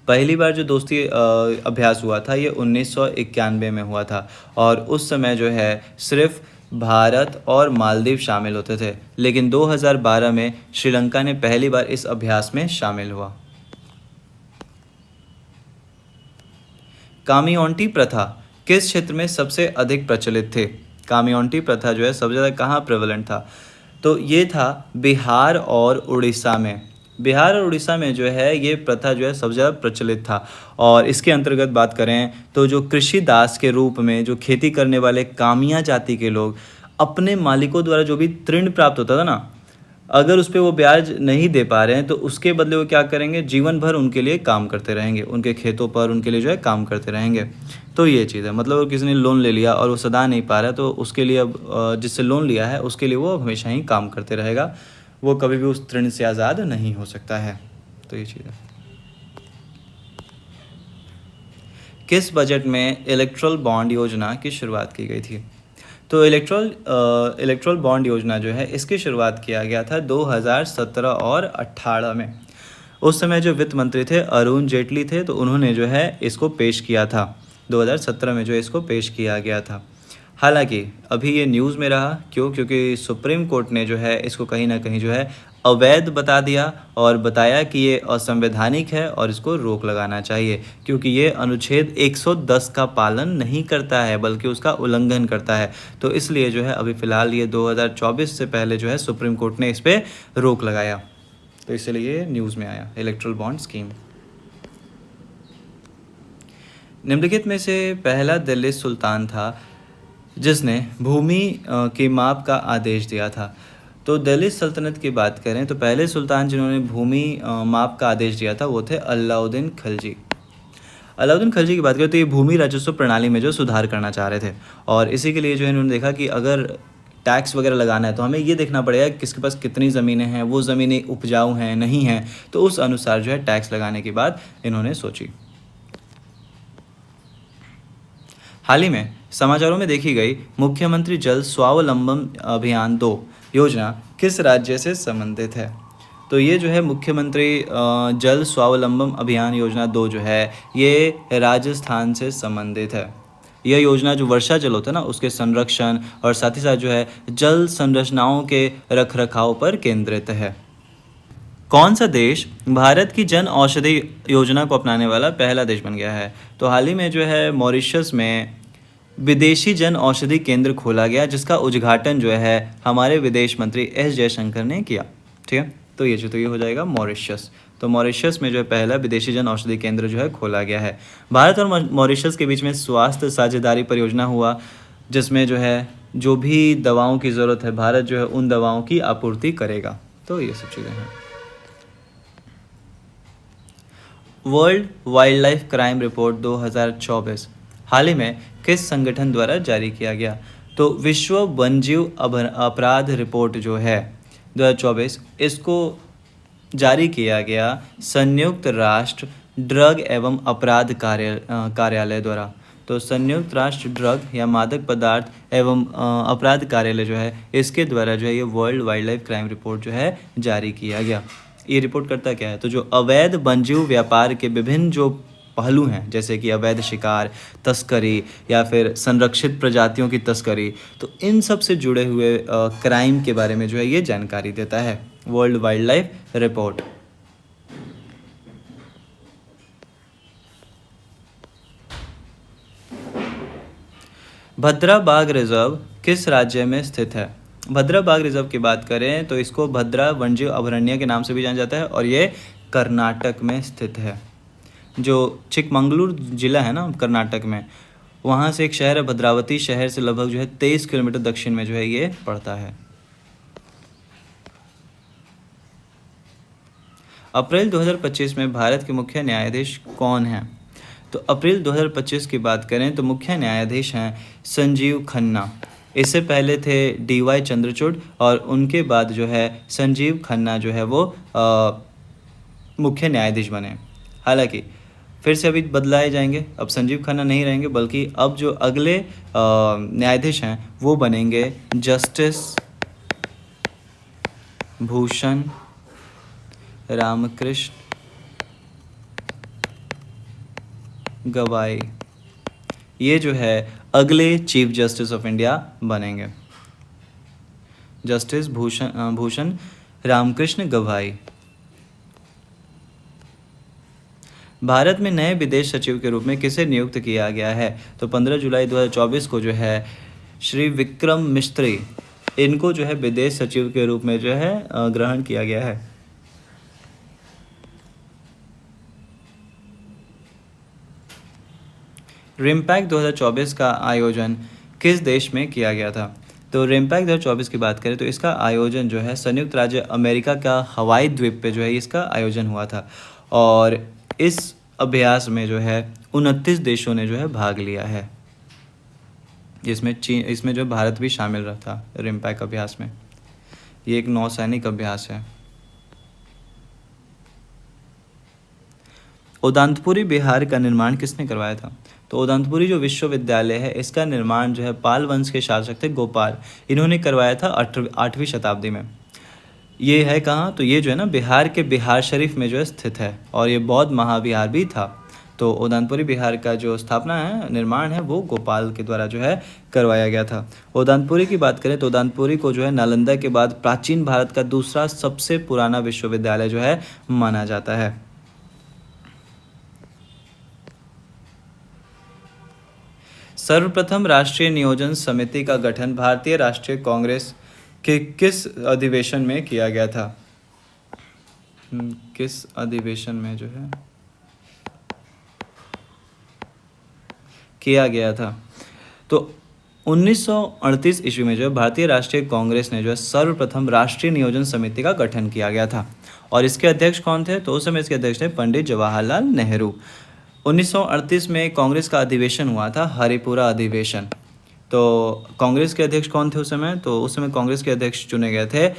पहली बार जो दोस्ती अभ्यास हुआ था ये 1991 में हुआ था, और उस समय जो है सिर्फ भारत और मालदीव शामिल होते थे, लेकिन 2012 में श्रीलंका ने पहली बार इस अभ्यास में शामिल हुआ। कामियोंटी प्रथा किस क्षेत्र में सबसे अधिक प्रचलित थे? कामियोंटी प्रथा जो है सबसे ज़्यादा कहाँ प्रेवलेंट था? तो ये था बिहार और उड़ीसा में। बिहार और उड़ीसा में जो है ये प्रथा जो है सबसे ज़्यादा प्रचलित था। और इसके अंतर्गत बात करें तो जो कृषि दास के रूप में जो खेती करने वाले कामिया जाति के लोग अपने मालिकों द्वारा जो भी ऋण प्राप्त होता था ना, अगर उस पे वो ब्याज नहीं दे पा रहे हैं तो उसके बदले वो क्या करेंगे, जीवन भर उनके लिए काम करते रहेंगे, उनके खेतों पर उनके लिए जो है काम करते रहेंगे। तो ये चीज़ है, मतलब किसी ने लोन ले लिया और वो सदा नहीं पा रहा है तो उसके लिए अब जिससे लोन लिया है उसके लिए वो हमेशा ही काम करते रहेगा, वो कभी भी उस ऋण से आज़ाद नहीं हो सकता है। तो ये चीज़ है। किस बजट में इलेक्ट्रल बॉन्ड योजना की शुरुआत की गई थी? तो इलेक्ट्रल बॉन्ड योजना जो है इसकी शुरुआत किया गया था 2017 और 18 में। उस समय जो वित्त मंत्री थे अरुण जेटली थे, तो उन्होंने जो है इसको पेश किया था 2017 में, जो इसको पेश किया गया था। हालांकि अभी ये न्यूज़ में रहा, क्यों? क्योंकि सुप्रीम कोर्ट ने जो है इसको कहीं ना कहीं जो है अवैध बता दिया और बताया कि ये असंवैधानिक है और इसको रोक लगाना चाहिए, क्योंकि ये अनुच्छेद 110 का पालन नहीं करता है बल्कि उसका उल्लंघन करता है। तो इसलिए जो है अभी फ़िलहाल ये 2024 से पहले जो है सुप्रीम कोर्ट ने इस पर रोक लगाया, तो इसलिए ये न्यूज़ में आया इलेक्ट्रल बॉन्ड स्कीम। निम्नलिखित में से पहला दिल्ली सुल्तान था जिसने भूमि के माप का आदेश दिया था। तो दिल्ली सल्तनत की बात करें तो पहले सुल्तान जिन्होंने भूमि माप का आदेश दिया था वो थे अलाउद्दीन खिलजी। अलाउद्दीन खिलजी की बात करें तो ये भूमि राजस्व प्रणाली में जो सुधार करना चाह रहे थे, और इसी के लिए जो है इन्होंने देखा कि अगर टैक्स वगैरह लगाना है तो हमें ये देखना पड़ेगा कि किसके पास कितनी ज़मीनें हैं, वो ज़मीनें उपजाऊ हैं नहीं हैं, तो उस अनुसार जो है टैक्स लगाने की बात इन्होंने सोची। हाल ही में समाचारों में देखी गई मुख्यमंत्री जल स्वावलंबन अभियान 2 योजना किस राज्य से संबंधित है? तो ये जो है मुख्यमंत्री जल स्वावलंबन अभियान योजना 2 जो है ये राजस्थान से संबंधित है। यह योजना जो वर्षा जल होता है ना उसके संरक्षण और साथ ही साथ जो है जल संरचनाओं के रखरखाव पर केंद्रित है। कौन सा देश भारत की जन औषधि योजना को अपनाने वाला पहला देश बन गया है? तो हाल ही में जो है मॉरिशस में विदेशी जन औषधि केंद्र खोला गया, जिसका उद्घाटन जो है हमारे विदेश मंत्री एस जयशंकर ने किया। ठीक है, तो ये हो जाएगा मॉरिशस। तो मॉरिशस में जो है पहला विदेशी जन औषधि केंद्र जो है खोला गया है। भारत और मॉरिशस के बीच में स्वास्थ्य साझेदारी परियोजना हुआ, जिसमें जो है जो भी दवाओं की ज़रूरत है भारत जो है उन दवाओं की आपूर्ति करेगा। तो ये सब चीज़ें हैं। World wild life crime report 2024 हाल ही में किस संगठन द्वारा जारी किया गया? तो विश्व वन्यजीव अपराध रिपोर्ट जो है 2024 इसको जारी किया गया संयुक्त राष्ट्र ड्रग एवं अपराध कार्यालय द्वारा। तो संयुक्त राष्ट्र ड्रग या मादक पदार्थ एवं अपराध कार्यालय जो है इसके द्वारा जो है ये world wild life crime report जो है जारी किया गया। ये रिपोर्ट करता क्या है? तो जो अवैध वन्यजीव व्यापार के विभिन्न जो पहलू हैं, जैसे कि अवैध शिकार, तस्करी या फिर संरक्षित प्रजातियों की तस्करी, तो इन सब से जुड़े हुए क्राइम के बारे में जो है ये जानकारी देता है वर्ल्ड वाइल्ड लाइफ रिपोर्ट। भद्रा बाघ रिजर्व किस राज्य में स्थित है? भद्रा बाघ रिजर्व की बात करें तो इसको भद्रा वन्यजीव अभयारण्य के नाम से भी जाना जाता है और ये कर्नाटक में स्थित है। जो चिकमंगलूर जिला है ना कर्नाटक में, वहाँ से एक शहर है भद्रावती, शहर से लगभग जो है 23 किलोमीटर दक्षिण में जो है ये पड़ता है। अप्रैल 2025 में भारत के मुख्य न्यायाधीश कौन हैं? तो अप्रैल 2025 की बात करें तो मुख्य न्यायाधीश हैं संजीव खन्ना। इससे पहले थे DY चंद्रचूड़ और उनके बाद जो है संजीव खन्ना जो है वो मुख्य न्यायाधीश बने। हालांकि फिर से अभी बदलाए जाएंगे, अब संजीव खन्ना नहीं रहेंगे बल्कि अब जो अगले न्यायाधीश हैं वो बनेंगे जस्टिस भूषण रामकृष्ण गवाई। ये जो है अगले चीफ जस्टिस ऑफ इंडिया बनेंगे, जस्टिस भूषण रामकृष्ण गवाई। भारत में नए विदेश सचिव के रूप में किसे नियुक्त किया गया है? तो 15 जुलाई 2024 को जो है श्री विक्रम मिस्त्री, इनको जो है विदेश सचिव के रूप में जो है ग्रहण किया गया है। रिम्पैक्ट 2024 का आयोजन किस देश में किया गया था? तो रिम्पैक 2024 की बात करें तो इसका आयोजन जो है संयुक्त राज्य अमेरिका का हवाई द्वीप पे जो है इसका आयोजन हुआ था। और इस अभ्यास में जो है 29 देशों ने जो है भाग लिया है, जिसमें इसमें जो भारत भी शामिल रहा था रिम्पैक अभ्यास में। ये एक नौसैनिक अभ्यास है। उदंतपुरी बिहार का निर्माण किसने करवाया था? तो उदंतपुरी जो विश्वविद्यालय है इसका निर्माण जो है पाल वंश के शासक थे गोपाल, इन्होंने करवाया था 8वीं शताब्दी में। ये है कहाँ? तो ये जो है ना बिहार के बिहार शरीफ में जो है स्थित है, और ये बौद्ध महाविहार भी था। तो उदंतपुरी बिहार का जो स्थापना है, निर्माण है, वो गोपाल के द्वारा जो है करवाया गया था। उदंतपुरी की बात करें तो उदंतपुरी को जो है नालंदा के बाद प्राचीन भारत का दूसरा सबसे पुराना विश्वविद्यालय जो है माना जाता है। सर्वप्रथम राष्ट्रीय नियोजन समिति का गठन भारतीय राष्ट्रीय कांग्रेस के किस अधिवेशन में किया गया था? किस अधिवेशन में जो है किया गया था? तो 1938 ईस्वी में जो है भारतीय राष्ट्रीय कांग्रेस ने जो है सर्वप्रथम राष्ट्रीय नियोजन समिति का गठन किया गया था। और इसके अध्यक्ष कौन थे? तो उस समय इसके अध्यक्ष थे पंडित जवाहरलाल नेहरू। 1938 में कांग्रेस का अधिवेशन हुआ था, हरिपुरा अधिवेशन। तो कांग्रेस के अध्यक्ष कौन थे उस समय? तो उस समय कांग्रेस के अध्यक्ष चुने गए थे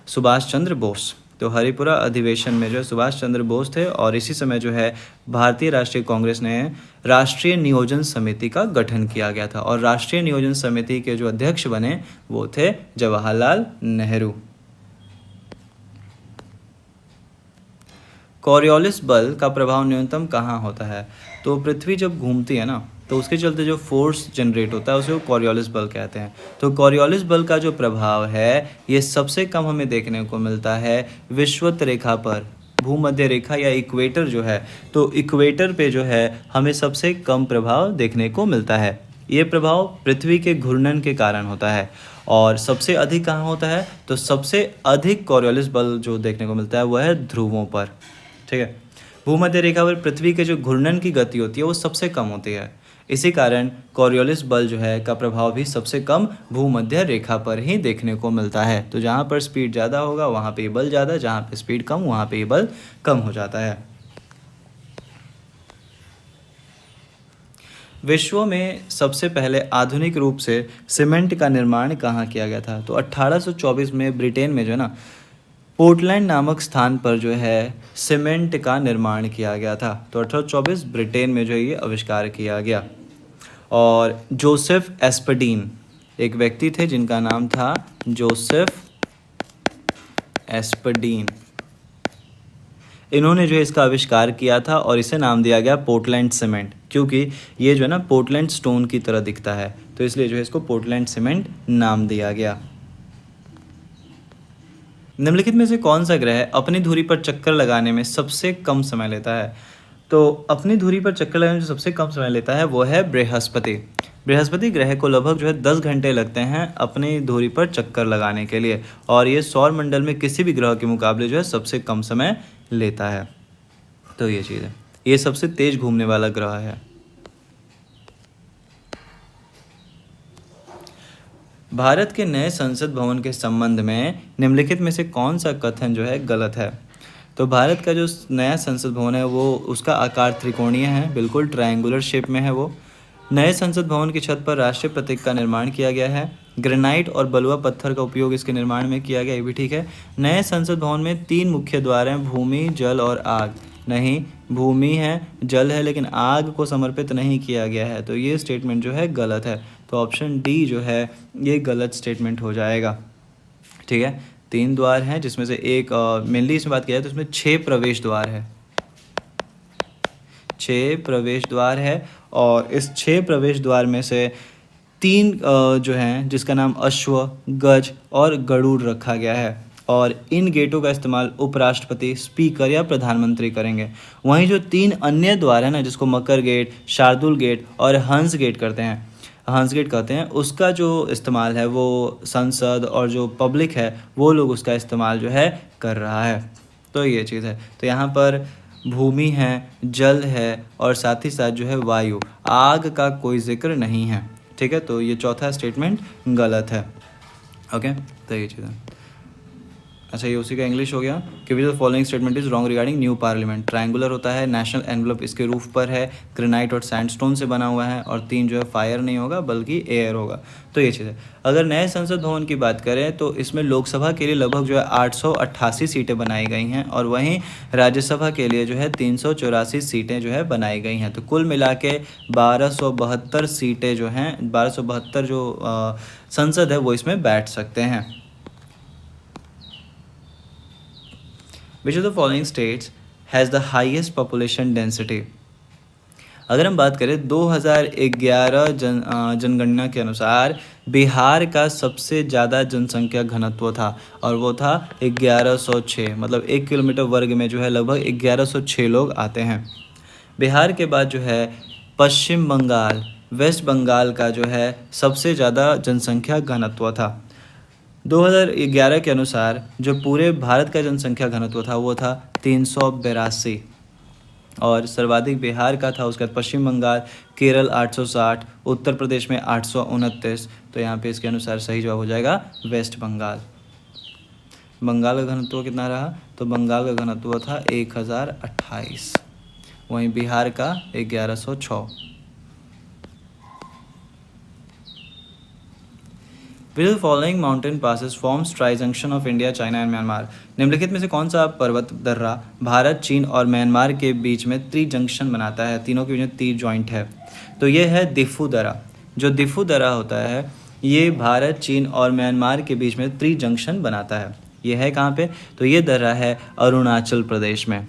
सुभाष चंद्र बोस। तो हरिपुरा अधिवेशन में जो है सुभाष चंद्र बोस थे, और इसी समय जो है भारतीय राष्ट्रीय कांग्रेस ने राष्ट्रीय नियोजन समिति का गठन किया गया था, और राष्ट्रीय नियोजन समिति के जो अध्यक्ष बने वो थे जवाहरलाल नेहरू। कॉरियोलिस बल का प्रभाव न्यूनतम कहाँ होता है? तो पृथ्वी जब घूमती है ना, तो उसके चलते जो फोर्स जनरेट होता है उसे कॉरियोलिस बल कहते हैं। तो कॉरियोलिस बल का जो प्रभाव है ये सबसे कम हमें देखने को मिलता है विषुवत रेखा पर, भूमध्य रेखा या इक्वेटर जो है, तो इक्वेटर पे जो है हमें सबसे कम प्रभाव देखने को मिलता है। ये प्रभाव पृथ्वी के घूर्णन के कारण होता है। और सबसे अधिक कहाँ होता है? तो सबसे अधिक कॉरियोलिस बल जो देखने को मिलता है वह है ध्रुवों पर। ठीक है, भूमध्य रेखा पर पृथ्वी के जो घूर्णन की गति होती है वो सबसे कम होती है। इसी कारण कॉरियोलिस बल जो है का प्रभाव भी सबसे कम भूमध्य रेखा पर ही देखने को मिलता है। तो जहाँ पर स्पीड ज़्यादा होगा वहाँ पे बल ज़्यादा, जहाँ पे स्पीड कम वहाँ पे बल कम हो जाता है। विश्व में सबसे पहले आधुनिक रूप से सीमेंट का निर्माण कहाँ किया गया था? तो 1824 में ब्रिटेन में जो है ना पोर्टलैंड नामक स्थान पर जो है सीमेंट का निर्माण किया गया था। तो 1824 ब्रिटेन में जो है ये आविष्कार किया गया। और जोसेफ एस्परडीन एक व्यक्ति थे जिनका नाम था जोसेफ एस्परडीन, इन्होंने जो है इसका आविष्कार किया था, और इसे नाम दिया गया पोर्टलैंड सीमेंट, क्योंकि ये जो है ना पोर्टलैंड स्टोन की तरह दिखता है, तो इसलिए जो है इसको पोर्टलैंड सीमेंट नाम दिया गया। निम्नलिखित में से कौन सा ग्रह अपनी धुरी पर चक्कर लगाने में सबसे कम समय लेता है? तो अपनी धुरी पर चक्कर लगाने में जो सबसे कम समय लेता है वो है बृहस्पति। बृहस्पति ग्रह को लगभग जो है 10 घंटे लगते हैं अपनी धुरी पर चक्कर लगाने के लिए, और ये सौर मंडल में किसी भी ग्रह के मुकाबले जो है सबसे कम समय लेता है। तो ये चीज़ है, ये सबसे तेज घूमने वाला ग्रह है। भारत के नए संसद भवन के संबंध में निम्नलिखित में से कौन सा कथन जो है गलत है? तो भारत का जो नया संसद भवन है वो उसका आकार त्रिकोणीय है, बिल्कुल ट्रायंगुलर शेप में है वो। नए संसद भवन की छत पर राष्ट्रीय प्रतीक का निर्माण किया गया है। ग्रेनाइट और बलुआ पत्थर का उपयोग इसके निर्माण में किया गया, ये भी ठीक है। नए संसद भवन में 3 मुख्य द्वार हैं, भूमि, जल और आग। नहीं, भूमि है, जल है, लेकिन आग को समर्पित नहीं किया गया है, तो ये स्टेटमेंट जो है गलत है। तो ऑप्शन डी जो है ये गलत स्टेटमेंट हो जाएगा। ठीक है, 3 द्वार हैं जिसमें से एक मेनली इसमें बात किया जाए तो इसमें 6 प्रवेश द्वार है, 6 प्रवेश द्वार है, और इस 6 प्रवेश द्वार में से 3 जो हैं जिसका नाम अश्व, गज और गरुड़ रखा गया है, और इन गेटों का इस्तेमाल उपराष्ट्रपति, स्पीकर या प्रधानमंत्री करेंगे। वहीं जो 3 अन्य द्वार हैं ना, जिसको मकर गेट, शार्दुल गेट और हंस गेट करते हैं, हंस गेट कहते हैं, उसका जो इस्तेमाल है वो संसद और जो पब्लिक है वो लोग उसका इस्तेमाल जो है कर रहा है। तो ये चीज़ है। तो यहाँ पर भूमि है, जल है और साथ ही साथ जो है वायु, आग का कोई जिक्र नहीं है। ठीक है, तो ये चौथा स्टेटमेंट गलत है। ओके, तो ये चीज़ है। अच्छा, ये उसी का इंग्लिश हो गया कि which the following statement is wrong regarding new parliament. Triangular होता है, नेशनल एनवलप इसके रूफ पर है, ग्रेनाइट और सैंडस्टोन से बना हुआ है, और 3 जो है फायर नहीं होगा बल्कि एयर होगा। तो ये चीज़ है। अगर नए संसद भवन की बात करें तो इसमें लोकसभा के लिए लगभग जो है 888 सीटें बनाई गई हैं, और वहीं राज्यसभा के लिए जो है 384 सीटें जो है बनाई गई हैं। तो कुल मिला के 1272 सीटें जो हैं, 1272 जो संसद है वो इसमें बैठ सकते हैं। Which of the following states has the highest population density? अगर हम बात करें 2011 जनगणना के अनुसार बिहार का सबसे ज़्यादा जनसंख्या घनत्व था, और वो था 1106। मतलब 1 किलोमीटर वर्ग में जो है लगभग 1106 लोग आते हैं। बिहार के बाद जो है पश्चिम बंगाल, वेस्ट बंगाल का जो है सबसे ज़्यादा जनसंख्या घनत्व था। 2011 के अनुसार जो पूरे भारत का जनसंख्या घनत्व था वो था 382, और सर्वाधिक बिहार का था, उसके बाद पश्चिम बंगाल, केरल 860, उत्तर प्रदेश में 829। तो यहाँ पे इसके अनुसार सही जवाब हो जाएगा वेस्ट बंगाल। बंगाल का घनत्व कितना रहा? तो बंगाल का घनत्व था 1028, वहीं बिहार का 1106। Which of the following mountain passes forms tri-junction of India, China and Myanmar? निम्नलिखित में से कौन सा पर्वत दर्रा भारत, चीन और म्यांमार के बीच में त्रिजंक्शन बनाता है, तीनों के बीच में टी जॉइंट है? तो ये है दिफू दर्रा। जो दिफू दर्रा होता है ये भारत, चीन और म्यांमार के बीच में त्रिजंक्शन बनाता है। ये है कहाँ पे? तो ये दर्रा है अरुणाचल प्रदेश में,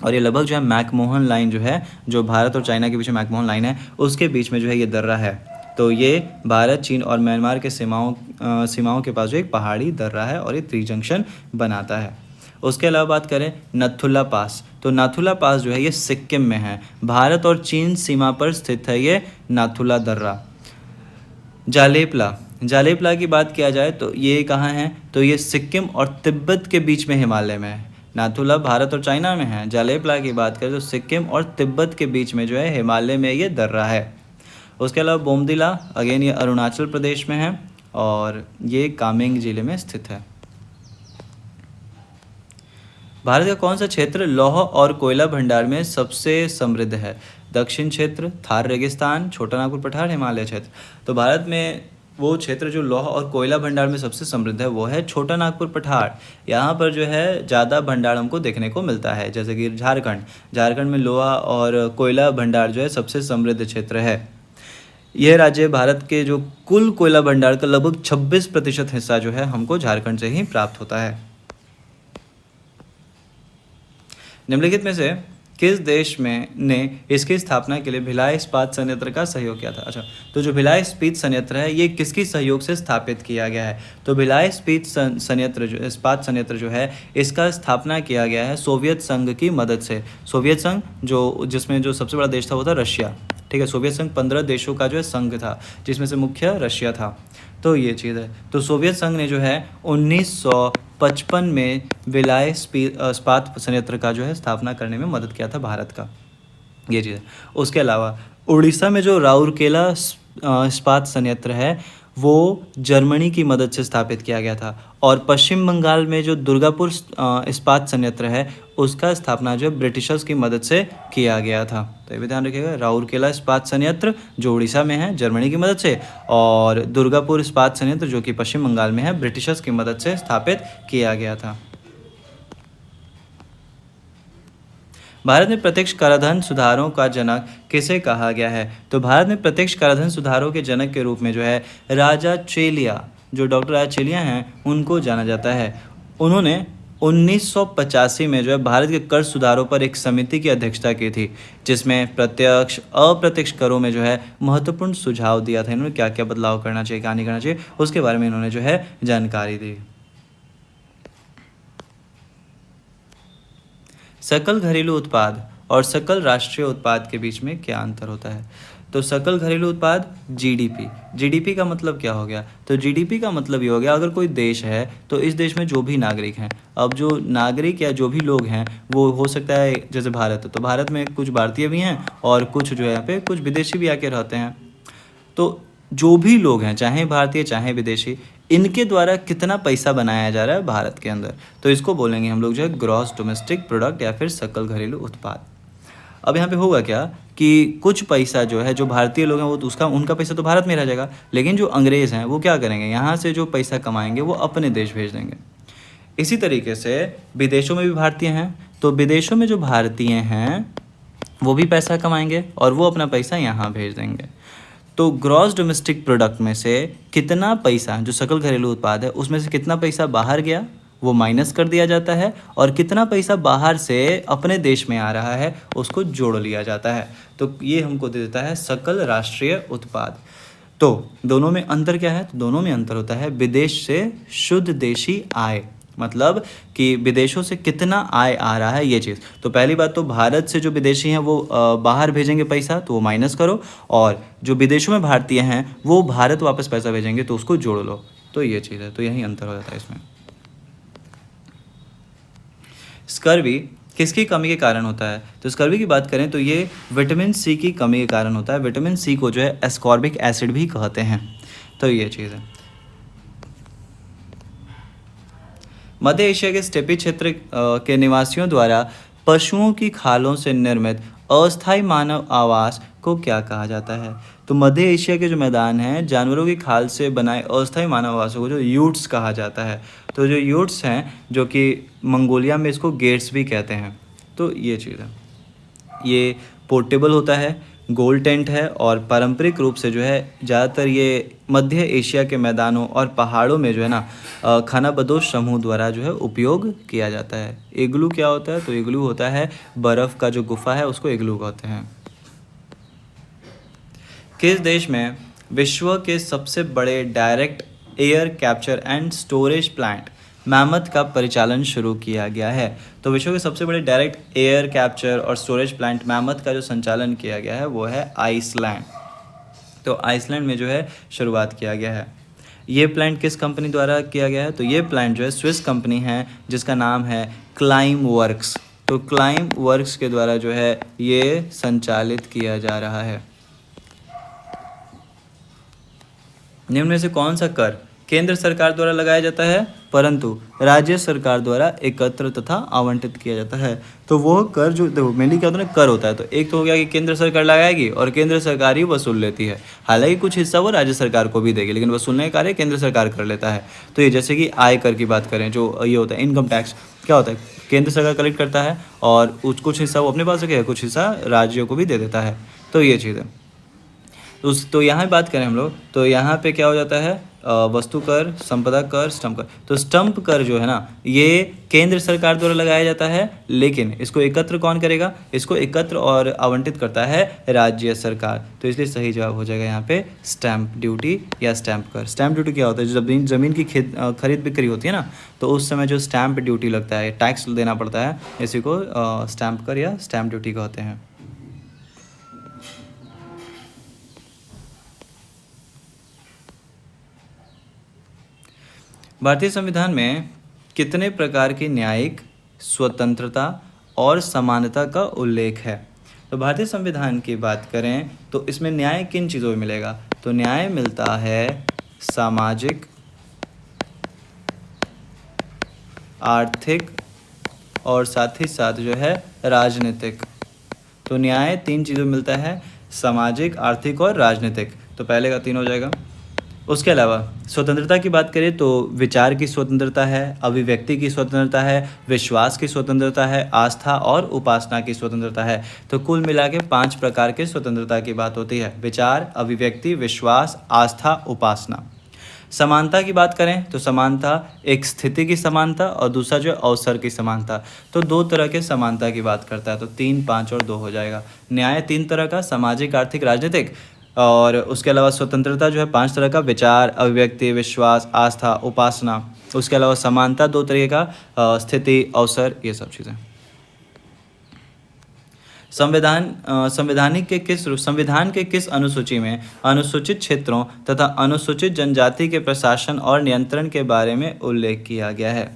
और ये लगभग जो है मैकमोहन लाइन जो है, जो भारत और चाइना के बीच में मैकमोहन लाइन है, उसके बीच में जो है ये दर्रा है। तो ये भारत, चीन और म्यांमार के सीमाओं के पास जो एक पहाड़ी दर्रा है, और ये त्रिजंक्शन बनाता है। उसके अलावा बात करें नथुला पास, तो नाथुला पास जो है ये सिक्किम में है, भारत और चीन सीमा पर स्थित है ये नाथुला दर्रा। जालेपला की बात किया जाए तो ये कहाँ है? तो ये सिक्किम और तिब्बत के बीच में हिमालय में है। नाथुला भारत और चाइना में है, जालेपला की बात करें तो सिक्किम और तिब्बत के बीच में जो है हिमालय में ये दर्रा है। उसके अलावा बोमदिला, अगेन ये अरुणाचल प्रदेश में है, और ये कामेंग जिले में स्थित है। भारत का कौन सा क्षेत्र लौह और कोयला भंडार में सबसे समृद्ध है? दक्षिण क्षेत्र, थार रेगिस्तान, छोटा नागपुर पठार, हिमालय क्षेत्र। तो भारत में वो क्षेत्र जो लौह और कोयला भंडार में सबसे समृद्ध है वो है छोटा नागपुर पठार। यहाँ पर जो है ज़्यादा भंडार हमको देखने को मिलता है, जैसे कि झारखंड में लोहा और कोयला भंडार जो है सबसे समृद्ध क्षेत्र है। यह राज्य भारत के जो कुल कोयला भंडार का लगभग 26% हिस्सा जो है हमको झारखंड से ही प्राप्त होता है। निम्नलिखित में से किस देश में ने इसकी स्थापना के लिए भिलाई इस्पात संयंत्र का सहयोग किया था? अच्छा, तो जो भिलाई इस्पात संयंत्र है ये किसकी सहयोग से स्थापित किया गया है? तो भिलाई इस्पात संयंत्र जो है इसका स्थापना किया गया है सोवियत संघ की मदद से। सोवियत संघ जिसमें जो सबसे बड़ा देश था वो था रशिया। ठीक है, सोवियत संघ 15 देशों का जो है संघ था, जिसमें से मुख्य रशिया था। तो ये चीज़ है। तो सोवियत संघ ने जो है 1955 में भिलाई इस्पात संयंत्र का जो है स्थापना करने में मदद किया था भारत का, ये चीज़ है। उसके अलावा उड़ीसा में जो राउरकेला इस्पात संयंत्र है वो जर्मनी की मदद से स्थापित किया गया था, और पश्चिम बंगाल में जो दुर्गापुर इस्पात संयंत्र है उसका स्थापना जो ब्रिटिशर्स की मदद से किया गया था। तो ये भी ध्यान रखिएगा, राउरकेला इस्पात संयंत्र जो उड़ीसा में है जर्मनी की मदद से, और दुर्गापुर इस्पात संयंत्र जो कि पश्चिम बंगाल में है ब्रिटिशर्स की मदद से स्थापित किया गया था। भारत में प्रत्यक्ष कराधान सुधारों का जनक किसे कहा गया है? तो भारत में प्रत्यक्ष कराधान सुधारों के जनक के रूप में जो है राजा चेलिया, जो डॉक्टर राजा चेलिया हैं उनको जाना जाता है। उन्होंने 1985 में जो है भारत के कर सुधारों पर एक समिति की अध्यक्षता की थी, जिसमें प्रत्यक्ष अप्रत्यक्ष करों में जो है महत्वपूर्ण सुझाव दिया था। इन्होंने क्या क्या बदलाव करना चाहिए, क्या नहीं करना चाहिए, उसके बारे में इन्होंने जो है जानकारी दी। सकल घरेलू उत्पाद और सकल राष्ट्रीय उत्पाद के बीच में क्या अंतर होता है? तो सकल घरेलू उत्पाद जीडीपी का मतलब क्या हो गया? तो जीडीपी का मतलब ये हो गया, अगर कोई देश है तो इस देश में जो भी नागरिक हैं, अब जो नागरिक या जो भी लोग हैं वो हो सकता है, जैसे भारत है तो भारत में कुछ भारतीय भी हैं और कुछ जो है यहाँ पे कुछ विदेशी भी आके रहते हैं। तो जो भी लोग हैं चाहे भारतीय चाहे विदेशी, इनके द्वारा कितना पैसा बनाया जा रहा है भारत के अंदर, तो इसको बोलेंगे हम लोग जो है ग्रॉस डोमेस्टिक प्रोडक्ट या फिर सकल घरेलू उत्पाद। अब यहाँ पे होगा क्या कि कुछ पैसा जो है जो भारतीय लोग हैं वो तो उसका उनका पैसा तो भारत में रह जाएगा, लेकिन जो अंग्रेज़ हैं वो क्या करेंगे, यहाँ से जो पैसा कमाएंगे वो अपने देश भेज देंगे। इसी तरीके से विदेशों में भी भारतीय हैं, तो विदेशों में जो भारतीय हैं वो भी पैसा कमाएंगे और वो अपना पैसा यहाँ भेज देंगे। तो ग्रॉस डोमेस्टिक प्रोडक्ट में से कितना पैसा, जो सकल घरेलू उत्पाद है उसमें से कितना पैसा बाहर गया वो माइनस कर दिया जाता है, और कितना पैसा बाहर से अपने देश में आ रहा है उसको जोड़ लिया जाता है। तो ये हमको दे देता है सकल राष्ट्रीय उत्पाद। तो दोनों में अंतर क्या है, तो दोनों में अंतर होता है विदेश से शुद्ध देशी आय, मतलब कि विदेशों से कितना आय आ रहा है ये चीज़। तो पहली बात तो भारत से जो विदेशी हैं वो बाहर भेजेंगे पैसा तो वो माइनस करो, और जो विदेशों में भारतीय हैं वो भारत वापस पैसा भेजेंगे तो उसको जोड़ लो। तो ये चीज़ है, तो यही अंतर हो जाता है इसमें। स्कर्वी किसकी कमी के कारण होता है, तो स्कर्वी की बात करें तो ये विटामिन सी की कमी के कारण होता है। विटामिन सी को जो है एस्कॉर्बिक एसिड भी कहते हैं। तो ये चीज़ है। मध्य एशिया के स्टेपी क्षेत्र के निवासियों द्वारा पशुओं की खालों से निर्मित अस्थायी मानव आवास को क्या कहा जाता है, तो मध्य एशिया के जो मैदान हैं जानवरों की खाल से बनाए अस्थायी मानव आवासों को जो यूट्स कहा जाता है। तो जो यूट्स हैं जो कि मंगोलिया में इसको गेट्स भी कहते हैं। तो ये चीज़ है, ये पोर्टेबल होता है, गोल टेंट है, और पारंपरिक रूप से जो है ज़्यादातर ये मध्य एशिया के मैदानों और पहाड़ों में जो है ना खानाबदोश समूह द्वारा जो है उपयोग किया जाता है। इग्लू क्या होता है, तो इग्लू होता है बर्फ़ का जो गुफा है उसको इग्लू कहते हैं। किस देश में विश्व के सबसे बड़े direct air capture and storage plant mammoth का परिचालन शुरू किया गया है, तो विश्व के सबसे बड़े डायरेक्ट एयर कैप्चर और स्टोरेज प्लांट मैमथ का जो संचालन किया गया है वो है आइसलैंड। तो आइसलैंड में जो है शुरुआत किया गया है। ये प्लांट किस कंपनी द्वारा किया गया है, तो ये प्लांट जो है स्विस कंपनी है जिसका नाम है क्लाइम वर्क्स। तो क्लाइम वर्क्स के द्वारा जो है ये संचालित किया जा रहा है। निम्न में से कौन सा कर केंद्र सरकार द्वारा लगाया जाता है परंतु राज्य सरकार द्वारा एकत्र तथा आवंटित किया जाता है, तो वो कर जो देखो मेनली क्या होता है ना, कर होता है। तो एक तो हो गया कि केंद्र सरकार लगाएगी और केंद्र सरकार ही वसूल लेती है, हालांकि कुछ हिस्सा वो राज्य सरकार को भी देगी लेकिन वसूलने का कार्य केंद्र सरकार कर लेता है। तो ये जैसे कि आय कर की बात करें, जो ये होता है इनकम टैक्स, क्या होता है केंद्र सरकार कलेक्ट करता है और कुछ हिस्सा वो अपने पास रखेगा, कुछ हिस्सा राज्यों को भी दे देता है। तो ये चीज़ है। तो यहाँ बात करें हम लोग, तो यहाँ पे क्या हो जाता है वस्तु कर, संपदा कर, स्टंप कर। तो स्टंप कर जो है ना ये केंद्र सरकार द्वारा लगाया जाता है, लेकिन इसको एकत्र कौन करेगा, इसको एकत्र और आवंटित करता है राज्य सरकार। तो इसलिए सही जवाब हो जाएगा यहाँ पे स्टैंप ड्यूटी या स्टैंप कर। स्टैंप ड्यूटी क्या होता है, जो ज़मीन की खरीद बिक्री होती है ना, तो उस समय जो स्टैंप ड्यूटी लगता है, टैक्स देना पड़ता है, इसी को स्टैंप कर या स्टैंप ड्यूटी कहते हैं। भारतीय संविधान में कितने प्रकार की न्यायिक स्वतंत्रता और समानता का उल्लेख है, तो भारतीय संविधान की बात करें तो इसमें न्याय किन चीज़ों में मिलेगा, तो न्याय मिलता है सामाजिक, आर्थिक और साथ ही साथ जो है राजनीतिक। तो न्याय 3 चीज़ों में मिलता है, सामाजिक, आर्थिक और राजनीतिक। तो पहले का 3 हो जाएगा। उसके अलावा स्वतंत्रता की बात करें तो विचार की स्वतंत्रता है, अभिव्यक्ति की स्वतंत्रता है, विश्वास की स्वतंत्रता है, आस्था और उपासना की स्वतंत्रता है। तो कुल मिला के 5 प्रकार के स्वतंत्रता की बात होती है, विचार, अभिव्यक्ति, विश्वास, आस्था, उपासना। समानता की बात करें तो समानता एक स्थिति की समानता और दूसरा जो है अवसर की समानता। तो 2 तरह के समानता की बात करता है, तो 3, 5 और 2 हो जाएगा। न्याय 3 तरह का, सामाजिक, आर्थिक, राजनीतिक, और उसके अलावा स्वतंत्रता जो है 5 तरह का, विचार, अभिव्यक्ति, विश्वास, आस्था, उपासना। उसके अलावा समानता 2 तरीके का, स्थिति, अवसर, ये सब चीज़ें। संविधान के किस अनुसूची में अनुसूचित क्षेत्रों तथा अनुसूचित जनजाति के प्रशासन और नियंत्रण के बारे में उल्लेख किया गया है,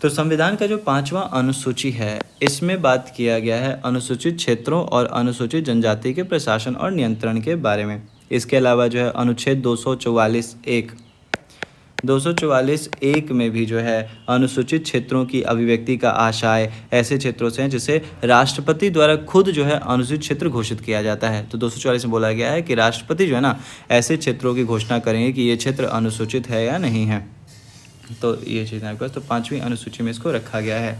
तो संविधान का जो 5वां अनुसूची है इसमें बात किया गया है अनुसूचित क्षेत्रों और अनुसूचित जनजाति के प्रशासन और नियंत्रण के बारे में। इसके अलावा जो है अनुच्छेद 244(1) 244(1) में भी जो है अनुसूचित क्षेत्रों की अभिव्यक्ति का आशय ऐसे क्षेत्रों से हैं जिसे राष्ट्रपति द्वारा खुद जो है अनुसूचित क्षेत्र घोषित किया जाता है। तो 244 में बोला गया है कि राष्ट्रपति जो है ना ऐसे क्षेत्रों की घोषणा करेंगे कि ये क्षेत्र अनुसूचित है या नहीं है। तो ये चीज़ है आपके पास। तो 5वीं अनुसूची में इसको रखा गया है।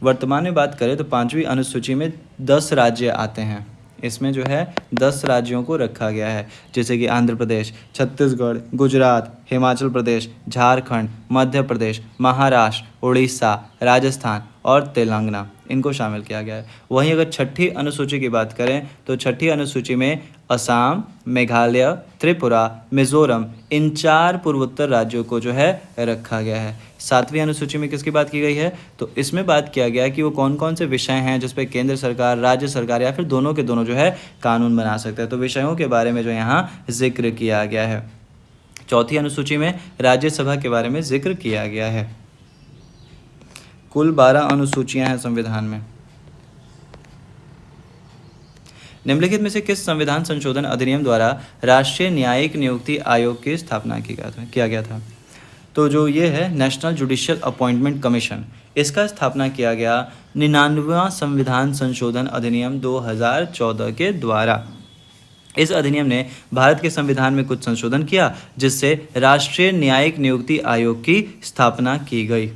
वर्तमान में बात करें तो 5वीं अनुसूची में 10 राज्य आते हैं। इसमें जो है 10 राज्यों को रखा गया है, जैसे कि आंध्र प्रदेश, छत्तीसगढ़, गुजरात, हिमाचल प्रदेश, झारखंड, मध्य प्रदेश, महाराष्ट्र, उड़ीसा, राजस्थान और तेलंगाना, इनको शामिल किया गया है। वहीं अगर छठी अनुसूची की बात करें तो छठी अनुसूची में असम, मेघालय, त्रिपुरा, मिजोरम, इन 4 पूर्वोत्तर राज्यों को जो है रखा गया है। 7वीं अनुसूची में किसकी बात की गई है? तो इसमें बात किया गया है कि वो कौन कौन से विषय हैं जिस पे केंद्र सरकार, राज्य सरकार या फिर दोनों के दोनों जो है कानून बना सकते हैं। तो विषयों के बारे में जो यहाँ जिक्र किया गया है। चौथी अनुसूची में राज्यसभा के बारे में जिक्र किया गया है। कुल 12 अनुसूचियां हैं संविधान में। निम्नलिखित में से किस संविधान संशोधन अधिनियम द्वारा राष्ट्रीय न्यायिक नियुक्ति आयोग की स्थापना किया गया था? तो जो ये है नेशनल जुडिशियल अपॉइंटमेंट कमीशन, इसका स्थापना किया गया 99वां संविधान संशोधन अधिनियम 2014 के द्वारा। इस अधिनियम ने भारत के संविधान में कुछ संशोधन किया जिससे राष्ट्रीय न्यायिक नियुक्ति आयोग की स्थापना की गई।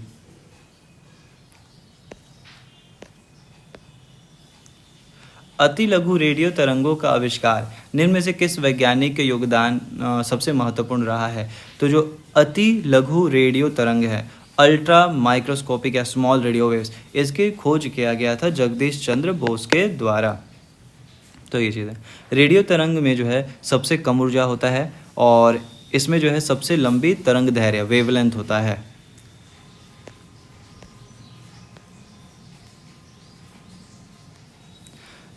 अति लघु रेडियो तरंगों का आविष्कार निम्न में से किस वैज्ञानिक के योगदान सबसे महत्वपूर्ण रहा है? तो जो अति लघु रेडियो तरंग है, अल्ट्रा माइक्रोस्कोपिक या स्मॉल रेडियो वेव्स, इसकी खोज किया गया था जगदीश चंद्र बोस के द्वारा। तो ये चीज़ है। रेडियो तरंग में जो है सबसे कम ऊर्जा होता है और इसमें जो है सबसे लंबी तरंग दैर्घ्य वेवलेंथ होता है।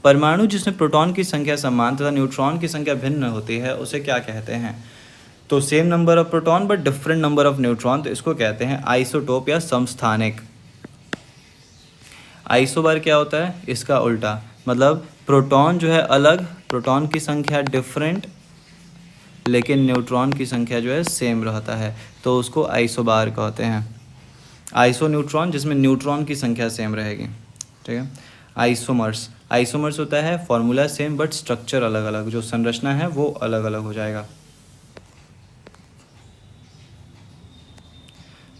परमाणु जिसमें प्रोटॉन की संख्या समान तथा न्यूट्रॉन की संख्या भिन्न होती है उसे क्या कहते हैं? तो same number of proton but different number of neutron, तो इसको कहते हैं आइसोटोप या समस्थानिक। आइसोबार क्या होता है? इसका उल्टा, मतलब प्रोटॉन जो है अलग, प्रोटॉन की संख्या डिफरेंट लेकिन न्यूट्रॉन की संख्या जो है सेम रहता है, तो उसको आइसोबार कहते हैं। आइसो न्यूट्रॉन जिसमें न्यूट्रॉन की संख्या सेम रहेगी, ठीक है। आइसोमर्स, आइसोमर्स होता है फॉर्मूला सेम बट स्ट्रक्चर अलग अलग, जो संरचना है वो अलग अलग हो जाएगा।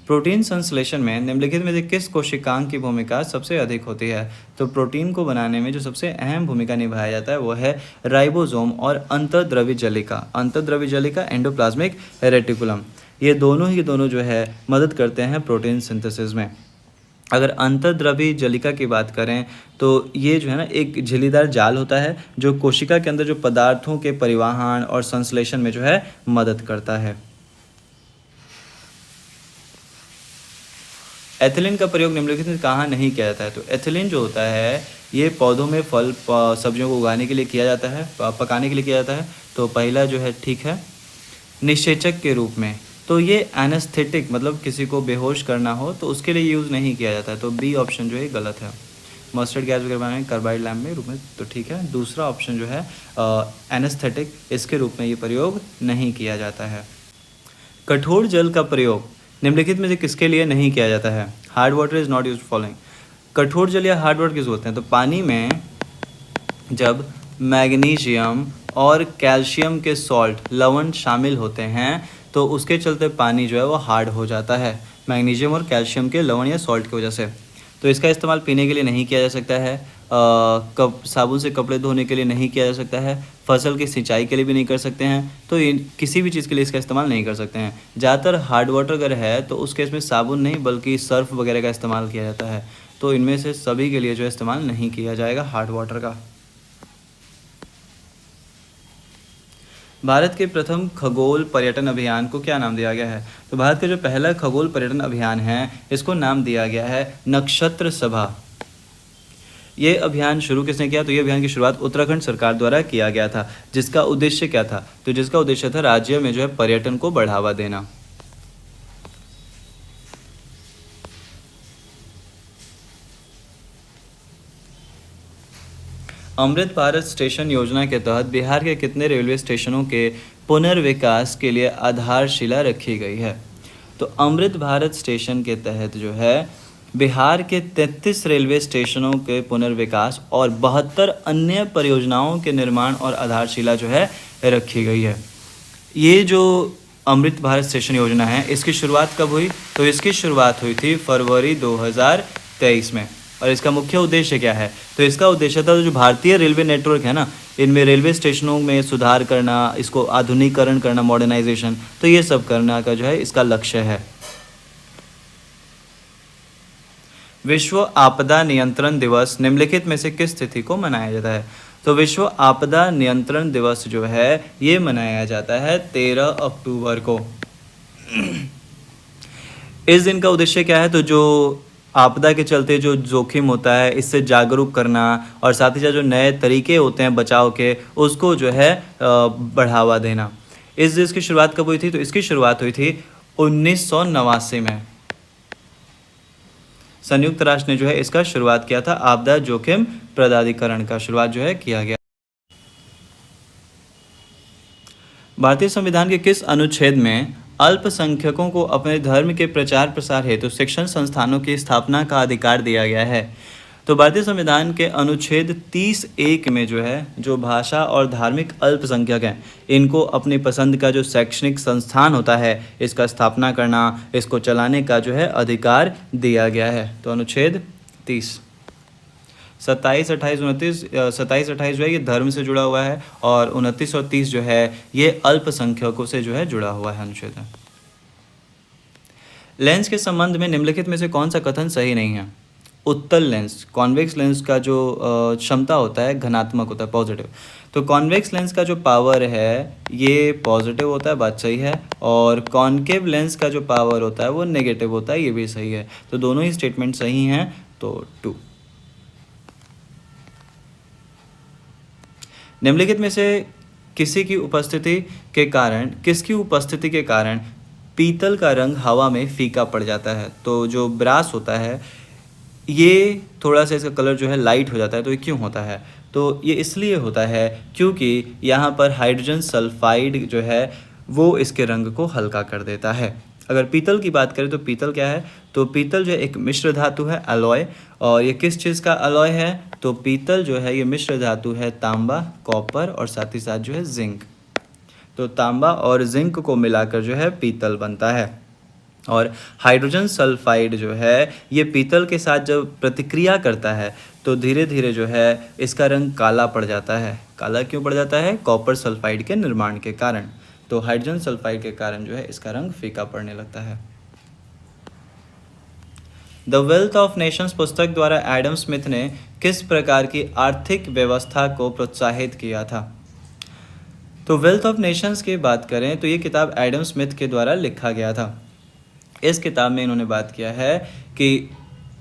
प्रोटीन संश्लेषण में निम्नलिखित में से किस कोशिकांग की भूमिका सबसे अधिक होती है? तो प्रोटीन को बनाने में जो सबसे अहम भूमिका निभाया जाता है वो है राइबोसोम और अंतर्द्रव्य जलिका। अंतर्द्रव्य जलिका, एंडोप्लाज्मिक रेटिकुलम, ये दोनों जो है मदद करते हैं प्रोटीन सिंथेसिस में। अगर अंतर्द्रव्य जलिका की बात करें तो ये जो है ना एक झिल्लीदार जाल होता है जो कोशिका के अंदर जो पदार्थों के परिवहन और संश्लेषण में जो है मदद करता है। एथिलीन का प्रयोग निम्नलिखित में कहाँ नहीं किया जाता है? तो एथिलीन जो होता है ये पौधों में फल सब्जियों को उगाने के लिए किया जाता है, पकाने के लिए किया जाता है। तो पहला जो है ठीक है, निषेचक के रूप में। तो ये एनेस्थेटिक, मतलब किसी को बेहोश करना हो तो उसके लिए यूज़ नहीं किया जाता है। तो बी ऑप्शन जो है गलत है। मस्टर्ड गैस वगैरह बनाने कार्बाइड लैम्प में रूप में, तो ठीक है। दूसरा ऑप्शन जो है एनेस्थेटिक, इसके रूप में ये प्रयोग नहीं किया जाता है। कठोर जल का प्रयोग निम्नलिखित में से किसके लिए नहीं किया जाता है? Hard water is not use following. कठोर जल या हार्ड वाटर किस बोलते हैं? तो पानी में जब मैग्नीशियम और कैल्शियम के सॉल्ट, लवण शामिल होते हैं तो उसके चलते पानी जो है वो हार्ड हो जाता है, मैग्नीशियम और कैल्शियम के लवण या सॉल्ट की वजह से। तो इसका इस्तेमाल पीने के लिए नहीं किया जा सकता है, साबुन से कपड़े धोने के लिए नहीं किया जा सकता है, फसल की सिंचाई के लिए भी नहीं कर सकते हैं। तो किसी भी चीज़ के लिए इसका इस्तेमाल नहीं कर सकते हैं। ज़्यादातर हार्ड वाटर अगर है तो उसके इसमें साबुन नहीं बल्कि सर्फ वगैरह का इस्तेमाल किया जाता है। तो इनमें से सभी के लिए जो है इस्तेमाल नहीं किया जाएगा हार्ड वाटर का। भारत के प्रथम खगोल पर्यटन अभियान को क्या नाम दिया गया है? तो भारत का जो पहला खगोल पर्यटन अभियान है इसको नाम दिया गया है नक्षत्र सभा। ये अभियान शुरू किसने किया? तो ये अभियान की शुरुआत उत्तराखंड सरकार द्वारा किया गया था। जिसका उद्देश्य क्या था? तो जिसका उद्देश्य था राज्य में जो है पर्यटन को बढ़ावा देना। अमृत भारत स्टेशन योजना के तहत बिहार के कितने रेलवे स्टेशनों के पुनर्विकास के लिए आधारशिला रखी गई है। तो अमृत भारत स्टेशन के तहत जो है बिहार के 33 रेलवे स्टेशनों के पुनर्विकास और 72 अन्य परियोजनाओं के निर्माण और आधारशिला जो है रखी गई है। ये जो अमृत भारत स्टेशन योजना है इसकी शुरुआत कब हुई? तो इसकी शुरुआत हुई थी फरवरी 2023 में। और इसका मुख्य उद्देश्य क्या है? तो इसका उद्देश्य था जो भारतीय रेलवे नेटवर्क है ना, इनमें रेलवे स्टेशनों में सुधार करना, इसको आधुनिकीकरण करना, मॉडर्नाइजेशन, तो ये सब करना का जो है इसका लक्ष्य है। विश्व आपदा नियंत्रण दिवस निम्नलिखित में से किस तिथि को मनाया जाता है? तो विश्व आपदा नियंत्रण दिवस जो है ये मनाया जाता है 13 अक्टूबर को। इस दिन का उद्देश्य क्या है? तो जो आपदा के चलते जो जोखिम होता है इससे जागरूक करना और साथ ही साथ जो नए तरीके होते हैं बचाव के उसको जो है बढ़ावा देना। इस दिन की शुरुआत कब हुई थी? तो इसकी शुरुआत हुई थी 1989 में। संयुक्त राष्ट्र ने जो है इसका शुरुआत किया था, आपदा जोखिम प्राधिकरण का शुरुआत जो है किया गया। भारतीय संविधान के किस अनुच्छेद में अल्पसंख्यकों को अपने धर्म के प्रचार प्रसार हेतु शिक्षण संस्थानों की स्थापना का अधिकार दिया गया है? तो भारतीय संविधान के अनुच्छेद 30(1) में जो है जो भाषा और धार्मिक अल्पसंख्यक हैं इनको अपनी पसंद का जो शैक्षणिक संस्थान होता है इसका स्थापना करना, इसको चलाने का जो है अधिकार दिया गया है। तो अनुच्छेद 30। 27, 28, 29, 27, 28 जो है ये धर्म से जुड़ा हुआ है और 29 और 30 जो है ये अल्पसंख्यकों से जो है जुड़ा हुआ है अनुच्छेद। लेंस के संबंध में निम्नलिखित में से कौन सा कथन सही नहीं है? उत्तल लेंस, कॉन्वेक्स लेंस का जो क्षमता होता है घनात्मक होता है, पॉजिटिव। तो कॉन्वेक्स लेंस का जो पावर है ये पॉजिटिव होता है, बात सही है। और कॉन्केव लेंस का जो पावर होता है वो नेगेटिव होता है, ये भी सही है। तो दोनों ही स्टेटमेंट सही हैं, तो 2। निम्नलिखित में से किसकी उपस्थिति के कारण पीतल का रंग हवा में फीका पड़ जाता है? तो जो ब्रास होता है ये थोड़ा सा इसका कलर जो है लाइट हो जाता है। तो ये क्यों होता है? तो ये इसलिए होता है क्योंकि यहाँ पर हाइड्रोजन सल्फाइड जो है वो इसके रंग को हल्का कर देता है। अगर पीतल की बात करें तो पीतल क्या है? तो पीतल जो एक मिश्र धातु है, अलॉय। और ये किस चीज़ का अलॉय है? तो पीतल जो है ये मिश्र धातु है तांबा, कॉपर और साथ ही साथ जो है जिंक। तो तांबा और जिंक को मिलाकर जो है पीतल बनता है। और हाइड्रोजन सल्फाइड जो है ये पीतल के साथ जब प्रतिक्रिया करता है तो धीरे धीरे जो है इसका रंग काला पड़ जाता है। काला क्यों पड़ जाता है? कॉपर सल्फाइड के निर्माण के कारण। तो हाइड्रोजन सल्फाइड के कारण जो है इसका रंग फीका पड़ने लगता है। द वेल्थ ऑफ नेशंस पुस्तक द्वारा एडम स्मिथ ने किस प्रकार की आर्थिक व्यवस्था को प्रोत्साहित किया था? तो वेल्थ ऑफ नेशंस की बात करें तो ये किताब एडम स्मिथ के द्वारा लिखा गया था। इस किताब में इन्होंने बात किया है कि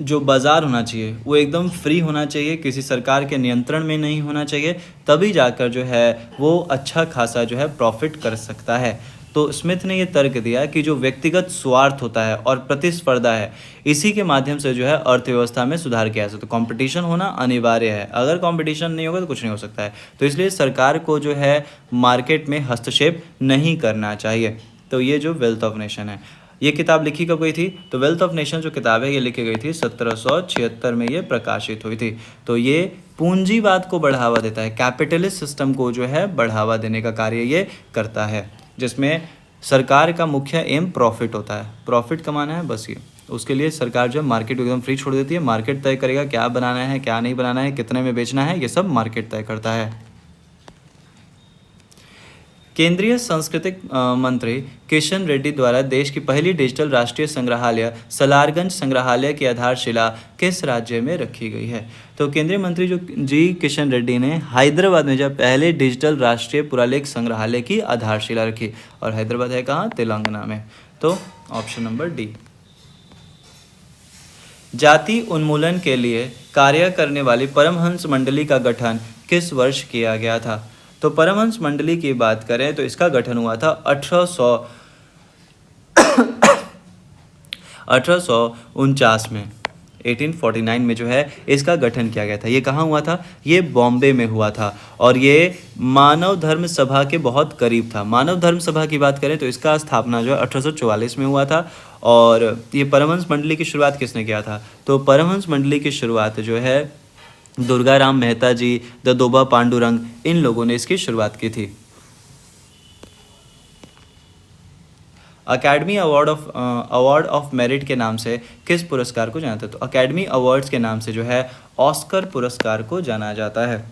जो बाज़ार होना चाहिए वो एकदम फ्री होना चाहिए, किसी सरकार के नियंत्रण में नहीं होना चाहिए, तभी जाकर जो है वो अच्छा खासा जो है प्रॉफिट कर सकता है। तो स्मिथ ने ये तर्क दिया कि जो व्यक्तिगत स्वार्थ होता है और प्रतिस्पर्धा है इसी के माध्यम से जो है अर्थव्यवस्था में सुधार किया जा सकता है। तो कंपटीशन होना अनिवार्य है, अगर कंपटीशन नहीं होगा तो कुछ नहीं हो सकता है। तो इसलिए सरकार को जो है मार्केट में हस्तक्षेप नहीं करना चाहिए। तो ये जो वेल्थ ऑफ नेशन है, ये किताब लिखी कब गई थी? तो वेल्थ ऑफ नेशन जो किताब है ये लिखी गई थी 1776 में ये प्रकाशित हुई थी। तो ये पूंजीवाद को बढ़ावा देता है, कैपिटलिस्ट सिस्टम को जो है बढ़ावा देने का कार्य ये करता है, जिसमें सरकार का मुख्य एम प्रॉफिट होता है, प्रॉफिट कमाना है बस। ये उसके लिए सरकार जो है मार्केट एकदम फ्री छोड़ देती है, मार्केट तय करेगा क्या बनाना है क्या नहीं बनाना है, कितने में बेचना है, ये सब मार्केट तय करता है। केंद्रीय सांस्कृतिक मंत्री किशन रेड्डी द्वारा देश की पहली डिजिटल राष्ट्रीय संग्रहालय सलारगंज संग्रहालय की आधारशिला किस राज्य में रखी गई है? तो केंद्रीय मंत्री जो किशन रेड्डी ने हैदराबाद में जब पहले डिजिटल राष्ट्रीय पुरालेख संग्रहालय की आधारशिला रखी, और हैदराबाद है कहाँ? तेलंगाना में। तो ऑप्शन नंबर डी। जाति उन्मूलन के लिए कार्य करने वाली परमहंस मंडली का गठन किस वर्ष किया गया था? तो परमहंस मंडली की बात करें तो इसका गठन हुआ था 1849 में। 1849 में जो है इसका गठन किया गया था। ये कहाँ हुआ था? ये बॉम्बे में हुआ था और ये मानव धर्म सभा के बहुत करीब था। मानव धर्म सभा की बात करें तो इसका स्थापना जो है 1844 में हुआ था। और ये परमहंस मंडली की शुरुआत किसने किया था? तो परमहंस मंडली की शुरुआत जो है दुर्गाराम मेहता जी, ददोबा पांडुरंग, इन लोगों ने इसकी शुरुआत की थी। अकेडमी अवार्ड ऑफ मेरिट के नाम से किस पुरस्कार को जाना जाता है? तो अकेडमी अवार्ड्स के नाम से जो है ऑस्कर पुरस्कार को जाना जाता है।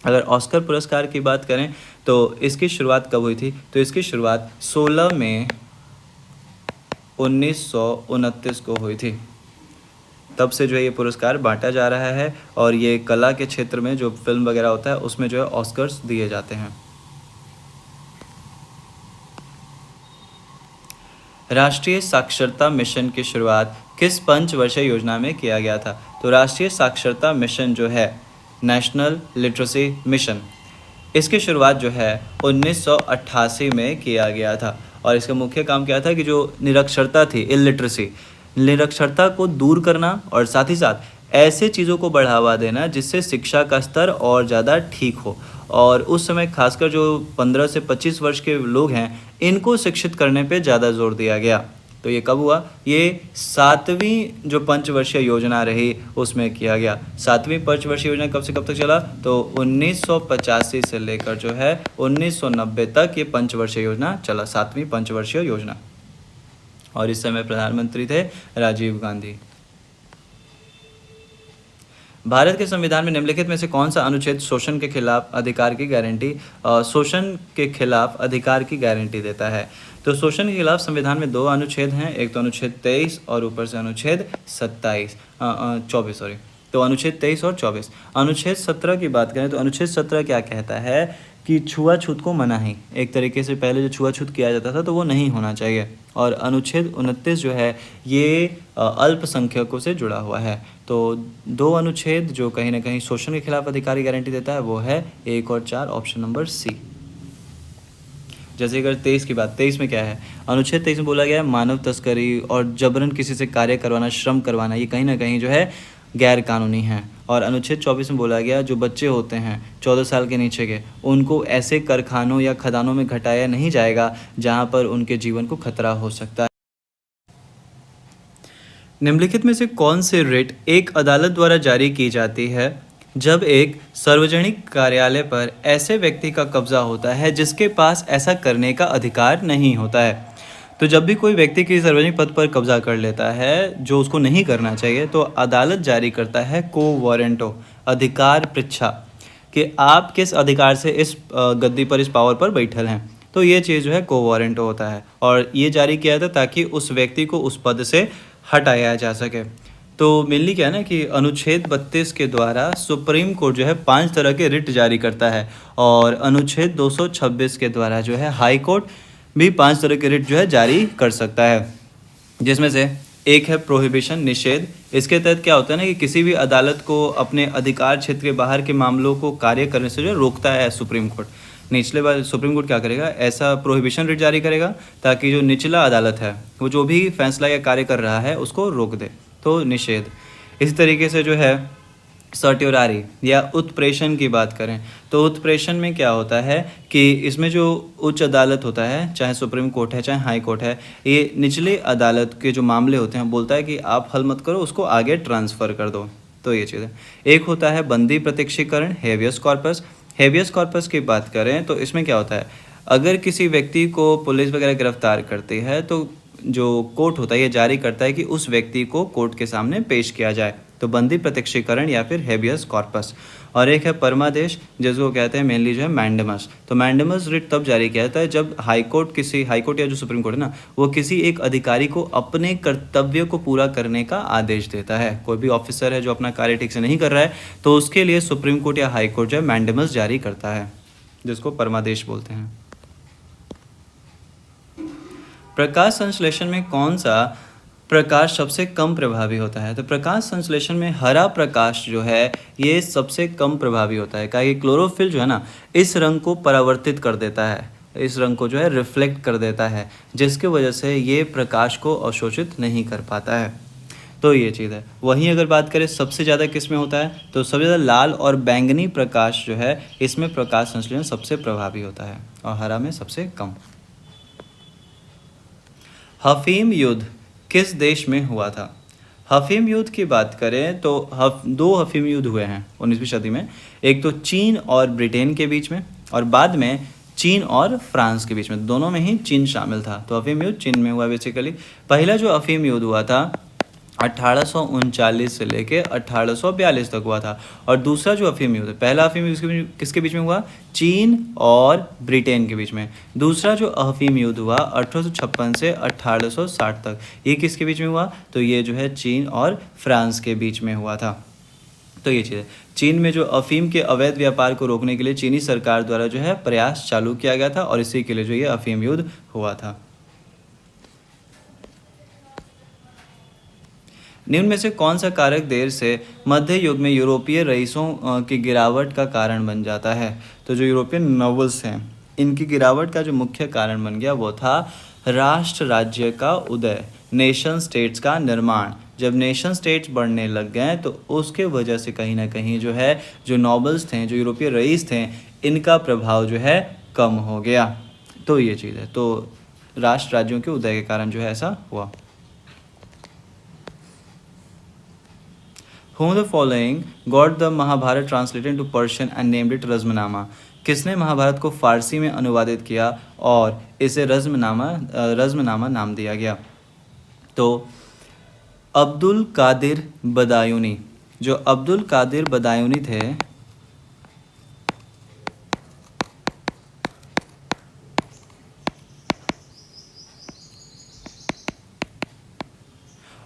अगर ऑस्कर पुरस्कार की बात करें तो इसकी शुरुआत कब हुई थी? तो इसकी शुरुआत 16 मई 1929 को हुई थी। तब से जो है ये पुरस्कार बांटा जा रहा है और ये कला के क्षेत्र में जो फिल्म वगैरह होता है उसमें जो है ऑस्कर्स दिए जाते हैं। राष्ट्रीय साक्षरता मिशन की शुरुआत किस पंचवर्षीय योजना में किया गया था? तो राष्ट्रीय साक्षरता मिशन जो है नेशनल लिटरेसी मिशन, इसकी शुरुआत जो है 1988 में किया गया था और इसका मुख्य काम क्या था कि जो निरक्षरता थी, इलिटरेसी, निरक्षरता को दूर करना और साथ ही साथ ऐसे चीज़ों को बढ़ावा देना जिससे शिक्षा का स्तर और ज़्यादा ठीक हो। और उस समय खासकर जो 15 से 25 वर्ष के लोग हैं इनको शिक्षित करने पे ज़्यादा जोर दिया गया। तो ये कब हुआ? ये 7वीं जो पंचवर्षीय योजना रही उसमें किया गया। 7वीं पंचवर्षीय योजना कब से कब तक चला? तो 1985 से लेकर जो है 1990 तक ये पंचवर्षीय योजना चला, 7वीं पंचवर्षीय योजना। और इस समय प्रधानमंत्री थे राजीव गांधी। भारत के संविधान में निम्नलिखित में से कौन सा अनुच्छेद शोषण के खिलाफ अधिकार की गारंटी देता है? तो शोषण के खिलाफ संविधान में 2 अनुच्छेद हैं, एक तो अनुच्छेद 23 और ऊपर से अनुच्छेद 24 सॉरी। तो अनुच्छेद 23 और 24। अनुच्छेद 17 की बात करें तो अनुच्छेद 17 क्या कहता है कि छुआछूत को मनाही, एक तरीके से पहले जो छुआछूत किया जाता था तो वो नहीं होना चाहिए। और अनुच्छेद 29 जो है ये अल्पसंख्यकों से जुड़ा हुआ है। तो 2 अनुच्छेद जो कहीं ना कहीं शोषण के खिलाफ अधिकार की गारंटी देता है वो है 1 और 4, ऑप्शन नंबर सी। जैसे अगर 23 की बात, 23 में क्या है? अनुच्छेद 23 में बोला गया है मानव तस्करी और जबरन किसी से कार्य करवाना, श्रम करवाना, ये कहीं ना कहीं जो है गैर कानूनी है। और अनुच्छेद 24 में बोला गया जो बच्चे होते हैं 14 साल के नीचे के, उनको ऐसे कारखानों या खदानों में घटाया नहीं जाएगा जहां पर उनके जीवन को खतरा हो सकता है। निम्नलिखित में से कौन से रिट एक अदालत द्वारा जारी की जाती है जब एक सार्वजनिक कार्यालय पर ऐसे व्यक्ति का कब्जा होता है जिसके पास ऐसा करने का अधिकार नहीं होता है? तो जब भी कोई व्यक्ति किसी सार्वजनिक पद पर कब्जा कर लेता है जो उसको नहीं करना चाहिए तो अदालत जारी करता है को वारंटो, अधिकार पृच्छा, कि आप किस अधिकार से इस गद्दी पर, इस पावर पर बैठल हैं। तो ये चीज़ जो है को वारंटो होता है और ये जारी किया था ताकि उस व्यक्ति को उस पद से हटाया जा सके। तो मेनली क्या है ना कि अनुच्छेद 32 के द्वारा सुप्रीम कोर्ट जो है 5 तरह के रिट जारी करता है और अनुच्छेद 226 के द्वारा जो है हाई कोर्ट भी 5 तरह के रिट जो है जारी कर सकता है, जिसमें से एक है प्रोहिबिशन, निषेध। इसके तहत क्या होता है ना कि किसी भी अदालत को अपने अधिकार क्षेत्र के बाहर के मामलों को कार्य करने से जो रोकता है सुप्रीम कोर्ट। निचले वाले सुप्रीम कोर्ट क्या करेगा? ऐसा प्रोहिबिशन रिट जारी करेगा ताकि जो निचला अदालत है वो जो भी फैसला या कार्य कर रहा है उसको रोक दे, तो निषेध। इसी तरीके से जो है सर्ट्योरारी या उत्प्रेषण की बात करें तो उत्प्रेषण में क्या होता है कि इसमें जो उच्च अदालत होता है, चाहे सुप्रीम कोर्ट है चाहे हाई कोर्ट है, ये निचले अदालत के जो मामले होते हैं बोलता है कि आप हल मत करो, उसको आगे ट्रांसफ़र कर दो। तो ये चीज़ है। एक होता है बंदी प्रत्यक्षीकरण, हेवियस कॉर्पस। हेवियस कॉर्पस की बात करें तो इसमें क्या होता है, अगर किसी व्यक्ति को पुलिस वगैरह गिरफ्तार करती है तो जो कोर्ट होता है ये जारी करता है कि उस व्यक्ति को कोर्ट के सामने पेश किया जाए, तो बंदी प्रत्यक्षीकरण या फिर हेबियस कॉर्पस। और एक है परमादेश, जिसको कहते हैं मेनली जो है मैंडेमस। तो मैंडेमस रिट तब जारी किया जाता है जब हाई कोर्ट या जो सुप्रीम कोर्ट है ना, वो किसी एक अधिकारी को अपने कर्तव्य को पूरा करने का आदेश देता है। कोई भी ऑफिसर है जो अपना कार्य ठीक से नहीं कर रहा है तो उसके लिए सुप्रीम कोर्ट या हाई कोर्ट जो है मैंडेमस जारी करता है, जिसको परमादेश बोलते हैं। प्रकाश संश्लेषण में कौन सा प्रकाश सबसे कम प्रभावी होता है? तो प्रकाश संश्लेषण में हरा प्रकाश जो है ये सबसे कम प्रभावी होता है, क्योंकि क्लोरोफिल जो है ना इस रंग को परावर्तित कर देता है, इस रंग को जो है रिफ्लेक्ट कर देता है, जिसकी वजह से ये प्रकाश को अवशोषित नहीं कर पाता है। तो ये चीज़ है। वहीं अगर बात करें सबसे ज़्यादा किस में होता है, तो सबसे ज़्यादा लाल और बैंगनी प्रकाश जो है, इसमें प्रकाश संश्लेषण सबसे प्रभावी होता है और हरा में सबसे कम। अफीम युद्ध किस देश में हुआ था? अफीम युद्ध की बात करें तो दो अफीम युद्ध हुए हैं 19वीं सदी में। एक तो चीन और ब्रिटेन के बीच में, और बाद में चीन और फ्रांस के बीच में। दोनों में ही चीन शामिल था। तो अफीम युद्ध चीन में हुआ बेसिकली। पहला जो अफीम युद्ध हुआ था 1839 से लेके 1842 तक हुआ था। और दूसरा जो अफीम युद्ध, पहला अफीम युद्ध किसके बीच में हुआ? चीन और ब्रिटेन के बीच में। दूसरा जो अफीम युद्ध हुआ 1856 से 1860 तक, ये किसके बीच में हुआ? तो ये जो है चीन और फ्रांस के बीच में हुआ था। तो ये चीज़ है। चीन में जो अफीम के अवैध व्यापार को रोकने के लिए चीनी सरकार द्वारा जो है प्रयास चालू किया गया था, और इसी के लिए जो ये अफीम युद्ध हुआ था। निम्न में से कौन सा कारक देर से मध्य युग में यूरोपीय रईसों की गिरावट का कारण बन जाता है? तो जो यूरोपियन नॉवेल्स हैं, इनकी गिरावट का जो मुख्य कारण बन गया वो था राष्ट्र राज्य का उदय, नेशन स्टेट्स का निर्माण। जब नेशन स्टेट्स बढ़ने लग गए तो उसके वजह से कहीं ना कहीं जो है जो नॉबल्स थे, जो यूरोपीय रईस थे, इनका प्रभाव जो है कम हो गया। तो ये चीज़ है। तो राष्ट्र राज्यों के उदय के कारण जो है ऐसा हुआ। Whom the following got the Mahabharat translated into Persian and named it Razmnama? किसने महाभारत को फारसी में अनुवादित किया और इसे रज़्मनामा नाम दिया गया? तो अब्दुल कादिर बदायूनी। जो अब्दुल कादिर बदायूनी थे,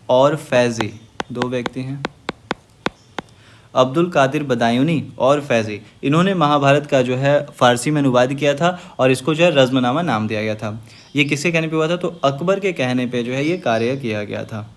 और फैज़ी, दो व्यक्ति हैं, अब्दुल कादिर बदायूनी और फैज़ी। इन्होंने महाभारत का जो है फ़ारसी में अनुवाद किया था और इसको जो है रज़्मनामा नाम दिया गया था। ये किसके कहने पे हुआ था? तो अकबर के कहने पे जो है ये कार्य किया गया था।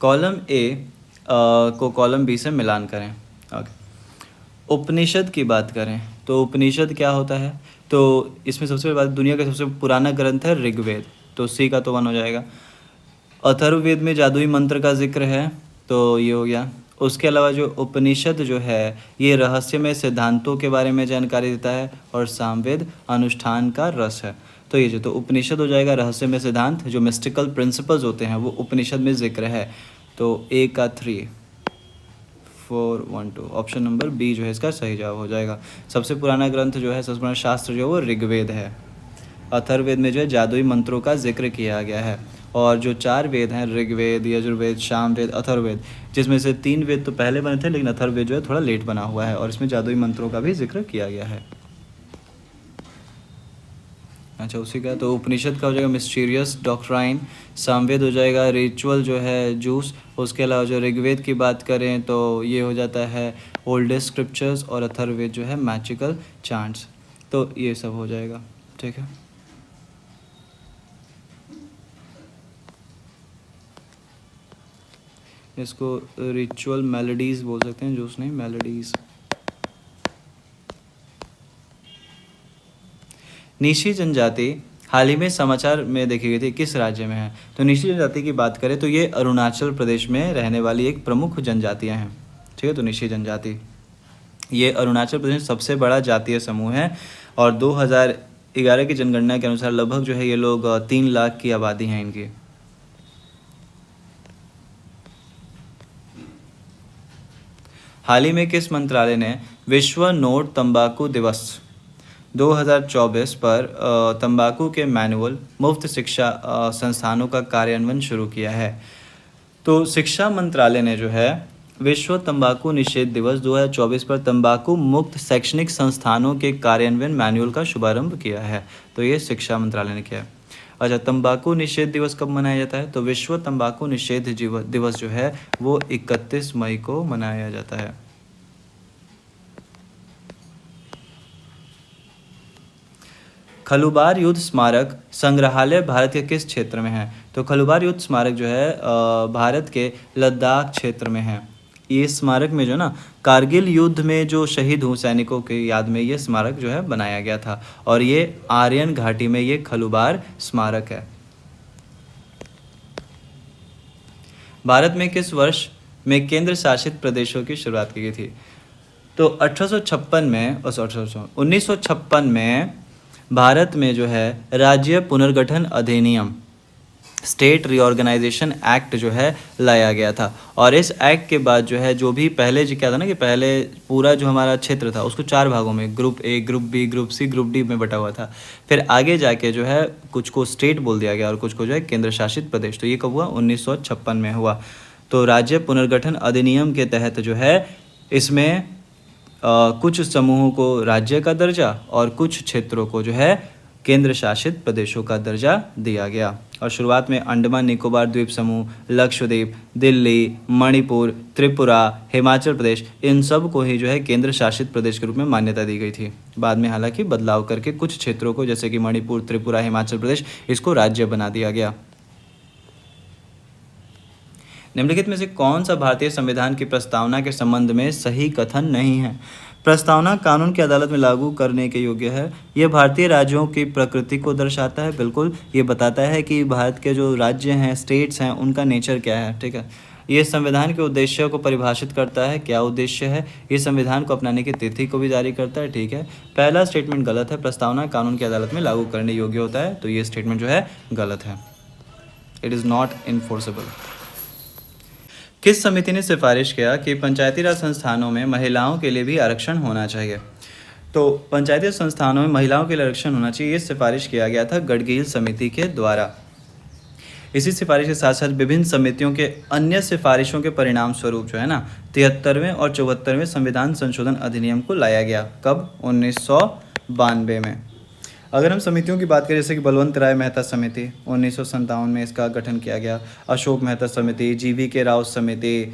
कॉलम ए को कॉलम बी से मिलान करें। ओके। उपनिषद की बात करें तो उपनिषद क्या होता है? तो इसमें सबसे पहली बात, दुनिया का सबसे पुराना ग्रंथ है ऋग्वेद, तो सी का तो 1 हो जाएगा। अथर्ववेद में जादुई मंत्र का जिक्र है, तो ये हो गया। उसके अलावा जो उपनिषद जो है ये रहस्यमय सिद्धांतों के बारे में जानकारी देता है, और सामवेद अनुष्ठान का रस है। तो ये जो तो उपनिषद हो जाएगा रहस्यमय सिद्धांत, जो मिस्टिकल प्रिंसिपल्स होते हैं वो उपनिषद में जिक्र है। तो ए का 3 4 1 2 ऑप्शन नंबर बी जो है इसका सही जवाब हो जाएगा। सबसे पुराना ग्रंथ जो है, सबसे पुराना शास्त्र जो है वो ऋग्वेद है। अथर्ववेद में जो है जादुई मंत्रों का जिक्र किया गया है। और जो 4 वेद हैं, ऋग्वेद, यजुर्वेद, सामवेद, अथर्ववेद, जिसमें से 3 वेद तो पहले बने थे, लेकिन अथर्ववेद जो है थोड़ा लेट बना हुआ है, और इसमें जादुई मंत्रों का भी जिक्र किया गया है। अच्छा, उसी का तो उपनिषद का हो जाएगा मिस्टीरियस डॉक्ट्राइन, सामवेद हो जाएगा रिचुअल जो है जूस। उसके अलावा जो ऋग्वेद की बात करें तो ये हो जाता है ओल्डेस्ट स्क्रिप्चर्स, और अथर्ववेद जो है मैजिकल चांट्स। तो ये सब हो जाएगा। ठीक है। इसको रिचुअल मेलोडीज बोल सकते हैं, जूस नहीं, मेलोडीज। निशी जनजाति हाल ही में समाचार में देखी गई थी, किस राज्य में है? तो निशी जनजाति की बात करें तो ये अरुणाचल प्रदेश में रहने वाली एक प्रमुख जनजातियां हैं। ठीक है। तो निशी जनजाति ये अरुणाचल प्रदेश में सबसे बड़ा जातीय समूह है, और 2011 की जनगणना के अनुसार लगभग जो है ये लोग 3 लाख की आबादी है इनकी। हाल ही में किस मंत्रालय ने विश्व नोट तंबाकू दिवस 2024 पर तंबाकू के मैनुअल मुफ्त शिक्षा संस्थानों का कार्यान्वयन शुरू किया है? तो शिक्षा मंत्रालय ने जो है विश्व तंबाकू निषेध दिवस 2024 पर तंबाकू मुक्त शैक्षणिक संस्थानों के कार्यान्वयन मैनुअल का शुभारंभ किया है। तो ये शिक्षा मंत्रालय ने किया है। अच्छा, तंबाकू निषेध दिवस कब मनाया जाता है? तो विश्व तंबाकू निषेध दिवस जो है वो 31 मई को मनाया जाता है। खलुबार युद्ध स्मारक संग्रहालय भारत के किस क्षेत्र में है? तो खलुबार युद्ध स्मारक जो है भारत के लद्दाख क्षेत्र में है। ये स्मारक में जो ना कारगिल युद्ध में जो शहीद हुए सैनिकों के याद में ये स्मारक जो है बनाया गया था, और ये आर्यन घाटी में ये खलुबार स्मारक है। भारत में किस वर्ष में केंद्र शासित प्रदेशों की शुरुआत की गई थी? तो 1856 में 1956 में भारत में जो है राज्य पुनर्गठन अधिनियम, स्टेट रीऑर्गेनाइजेशन एक्ट जो है लाया गया था। और इस एक्ट के बाद जो है जो भी पहले जो क्या था ना कि पहले पूरा जो हमारा क्षेत्र था उसको 4 भागों में, group A, group B, group C, group D में बटा हुआ था। फिर आगे जाके जो है कुछ को स्टेट बोल दिया गया और कुछ को जो है केंद्र शासित प्रदेश। तो ये कब हुआ? 1956 में हुआ। तो राज्य पुनर्गठन अधिनियम के तहत जो है इसमें कुछ समूहों को राज्य का दर्जा और कुछ क्षेत्रों को जो है केंद्र शासित प्रदेशों का दर्जा दिया गया। और शुरुआत में अंडमान निकोबार द्वीप समूह, लक्षद्वीप, दिल्ली, मणिपुर, त्रिपुरा, हिमाचल प्रदेश, इन सब को ही जो है केंद्र शासित प्रदेश के रूप में मान्यता दी गई थी। बाद में हालांकि बदलाव करके कुछ क्षेत्रों को जैसे कि मणिपुर, त्रिपुरा, हिमाचल प्रदेश, इसको राज्य बना दिया गया। निम्नलिखित में से कौन सा भारतीय संविधान की प्रस्तावना के संबंध में सही कथन नहीं है? प्रस्तावना कानून की अदालत में लागू करने के योग्य है। यह भारतीय राज्यों की प्रकृति को दर्शाता है। बिल्कुल, ये बताता है कि भारत के जो राज्य हैं, स्टेट्स हैं, उनका नेचर क्या है। ठीक है, ये संविधान के उद्देश्य को परिभाषित करता है, क्या उद्देश्य है। ये संविधान को अपनाने की तिथि को भी जारी करता है। ठीक है, पहला स्टेटमेंट गलत है। प्रस्तावना कानून की अदालत में लागू करने योग्य होता है, तो ये स्टेटमेंट जो है गलत है। It is not enforceable. किस समिति ने सिफारिश किया कि पंचायती राज संस्थानों में महिलाओं के लिए भी आरक्षण होना चाहिए? तो पंचायती संस्थानों में महिलाओं के लिए आरक्षण होना चाहिए, ये सिफारिश किया गया था गडगील समिति के द्वारा। इसी सिफारिश के साथ साथ विभिन्न समितियों के अन्य सिफारिशों के परिणाम स्वरूप जो है ना 73वें और 74वें संविधान संशोधन अधिनियम को लाया गया। कब? 1992 में। अगर हम समितियों की बात करें, जैसे कि बलवंत राय मेहता समिति 1957 में इसका गठन किया गया, अशोक मेहता समिति, GV के राव समिति,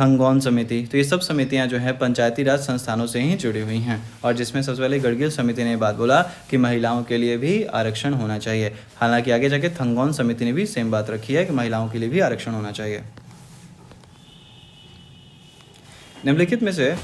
थंगौन समिति, तो ये सब समितियां जो हैं पंचायती राज संस्थानों से ही जुड़ी हुई हैं। और जिसमें सबसे पहले गडगिल समिति ने बात बोला कि महिलाओं के लिए भी आरक्षण होना चाहिए। हालांकि आगे जाके थंगौन समिति ने भी सेम बात रखी है कि महिलाओं के लिए भी आरक्षण होना चाहिए। निम्नलिखित में से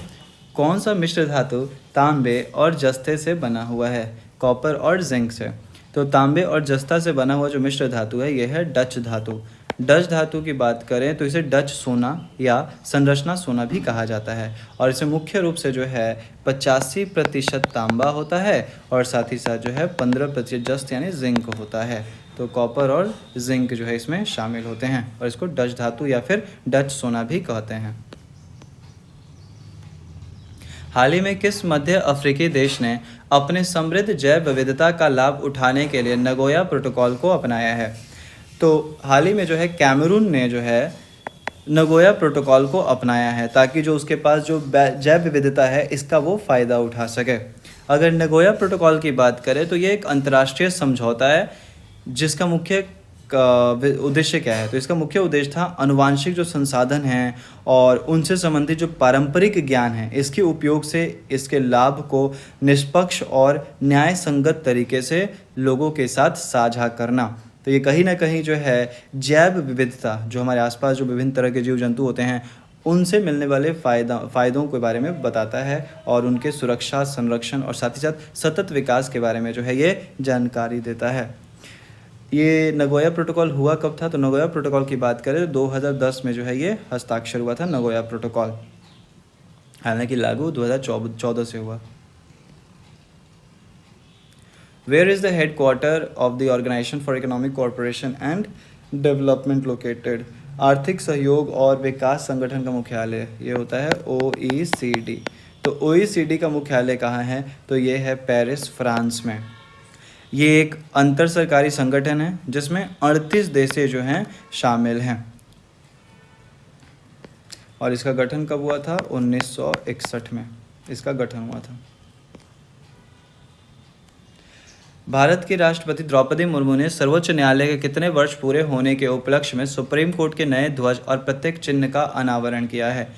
कौन सा मिश्र धातु तांबे और जस्ते से बना हुआ है? कॉपर और जिंक से। तो तांबे और जस्ता से बना हुआ जो मिश्र धातु है यह है डच धातु। डच धातु की बात करें तो इसे डच सोना या संरचना सोना भी कहा जाता है, और इसे मुख्य रूप से जो है 85% तांबा होता है और साथ ही साथ जो है 15% जस्त यानी जिंक होता है। तो कॉपर और जिंक जो है इसमें शामिल होते हैं और इसको डच धातु या फिर डच सोना भी कहते हैं। हाल ही में किस मध्य अफ्रीकी देश ने अपने समृद्ध जैव विविधता का लाभ उठाने के लिए नगोया प्रोटोकॉल को अपनाया है? तो हाल ही में जो है कैमरून ने जो है नगोया प्रोटोकॉल को अपनाया है ताकि जो उसके पास जो जैव विविधता है इसका वो फ़ायदा उठा सके। अगर नगोया प्रोटोकॉल की बात करें तो ये एक अंतर्राष्ट्रीय समझौता है जिसका मुख्य उद्देश्य क्या है? तो इसका मुख्य उद्देश्य था आनुवांशिक जो संसाधन हैं और उनसे संबंधित जो पारंपरिक ज्ञान है इसके उपयोग से इसके लाभ को निष्पक्ष और न्याय संगत तरीके से लोगों के साथ साझा करना। तो ये कहीं ना कहीं जो है जैव विविधता, जो हमारे आसपास जो विभिन्न तरह के जीव जंतु होते हैं उनसे मिलने वाले फ़ायदों के बारे में बताता है और उनके सुरक्षा, संरक्षण और साथ ही साथ सतत विकास के बारे में जो है ये जानकारी देता है। ये नगोया प्रोटोकॉल हुआ कब था? तो नगोया प्रोटोकॉल की बात करें तो 2010 में जो है ये हस्ताक्षर हुआ था नगोया प्रोटोकॉल, हालांकि लागू 2014 से हुआ। Where is the headquarter of the organisation for economic cooperation and development located? आर्थिक सहयोग और विकास संगठन का मुख्यालय ये होता है OECD। तो OECD का मुख्यालय कहाँ है? तो ये है पेरिस, फ्रांस में। ये एक अंतर सरकारी संगठन है जिसमें 38 देशें जो हैं शामिल हैं और इसका गठन कब हुआ था? 1961 में इसका गठन हुआ था। भारत की राष्ट्रपति द्रौपदी मुर्मू ने सर्वोच्च न्यायालय के कितने वर्ष पूरे होने के उपलक्ष्य में सुप्रीम कोर्ट के नए ध्वज और प्रत्येक चिन्ह का अनावरण किया है?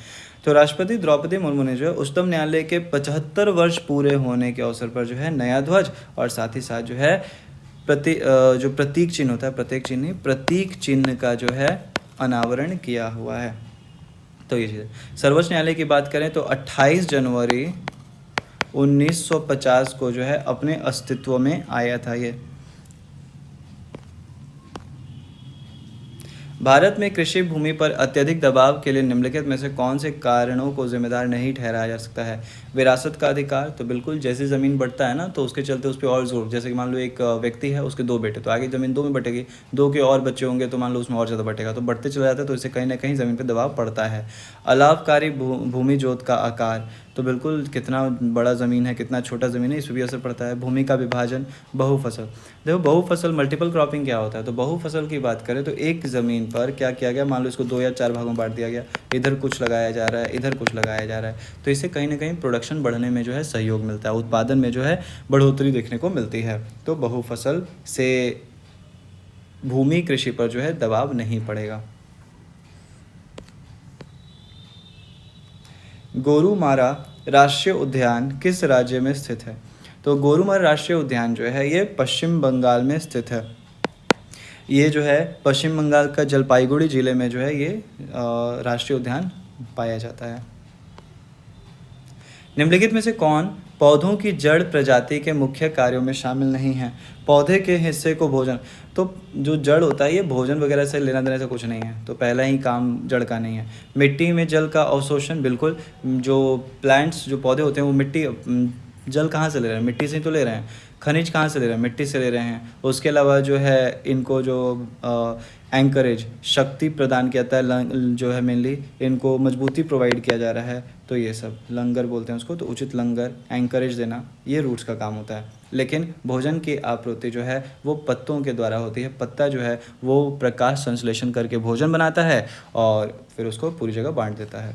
तो राष्ट्रपति द्रौपदी मुर्मू ने जो है उच्चतम न्यायालय के 75 वर्ष पूरे होने के अवसर पर जो है नया ध्वज और साथ ही साथ जो है जो प्रतीक चिन्ह होता है, प्रत्येक चिन्ह का जो है अनावरण किया हुआ है। तो ये चीज़ है। सर्वोच्च न्यायालय की बात करें तो 28 जनवरी 1950 को जो है अपने अस्तित्व में आया था ये। भारत में कृषि भूमि पर अत्यधिक दबाव के लिए निम्नलिखित में से कौन से कारणों को जिम्मेदार नहीं ठहराया जा सकता है? विरासत का अधिकार, तो बिल्कुल जैसे ज़मीन बढ़ता है ना तो उसके चलते उस पर और जोर, जैसे कि मान लो एक व्यक्ति है, उसके 2 बेटे, तो आगे ज़मीन 2 में बटेगी, 2 के और बच्चे होंगे तो मान लो उसमें और ज़्यादा बटेगा, तो बढ़ते चला जाता है, तो इससे कहीं ना कहीं ज़मीन पर दबाव पड़ता है। अलाभकारी भूमि जोत का आकार, तो बिल्कुल कितना बड़ा ज़मीन है, कितना छोटा ज़मीन है, इस पर भी असर पड़ता है। भूमि का विभाजन, बहुफसल, देखो बहुफसल मल्टीपल क्रॉपिंग क्या होता है, तो बहुफसल की बात करें तो एक ज़मीन पर क्या किया गया, मान लो इसको 2 या 4 भागों में बांट दिया गया, इधर कुछ लगाया जा रहा है, इधर कुछ लगाया जा रहा है, तो इससे कहीं ना कहीं प्रोडक्शन बढ़ने में जो है सहयोग मिलता है, उत्पादन में जो है बढ़ोतरी देखने को मिलती है। तो बहुफसल से भूमि कृषि पर जो है दबाव नहीं पड़ेगा। गोरुमारा राष्ट्रीय उद्यान किस राज्य में स्थित है? तो गोरुमारा राष्ट्रीय उद्यान जो है ये पश्चिम बंगाल में स्थित है। ये जो है पश्चिम बंगाल का जलपाईगुड़ी जिले में जो है ये राष्ट्रीय उद्यान पाया जाता है। निम्नलिखित में से कौन पौधों की जड़ प्रजाति के मुख्य कार्यों में शामिल नहीं है? पौधे के हिस्से को भोजन, तो जो जड़ होता है ये भोजन वगैरह से लेना देना से कुछ नहीं है, तो पहला ही काम जड़ का नहीं है। मिट्टी में जल का अवशोषण, बिल्कुल जो प्लांट्स जो पौधे होते हैं वो मिट्टी जल कहाँ से ले रहे हैं? मिट्टी से ही तो ले रहे हैं। खनिज कहाँ से ले रहे हैं? मिट्टी से ले रहे हैं। उसके अलावा जो है इनको जो एंकरेज, शक्ति प्रदान किया जाता है, जो है मेनली इनको मजबूती प्रोवाइड किया जा रहा है, तो ये सब लंगर बोलते हैं उसको, तो उचित लंगर, एंकरेज देना, ये रूट्स का काम होता है। लेकिन भोजन की आपूर्ति जो है वो पत्तों के द्वारा होती है। पत्ता जो है वो प्रकाश संश्लेषण करके भोजन बनाता है और फिर उसको पूरी जगह बांट देता है।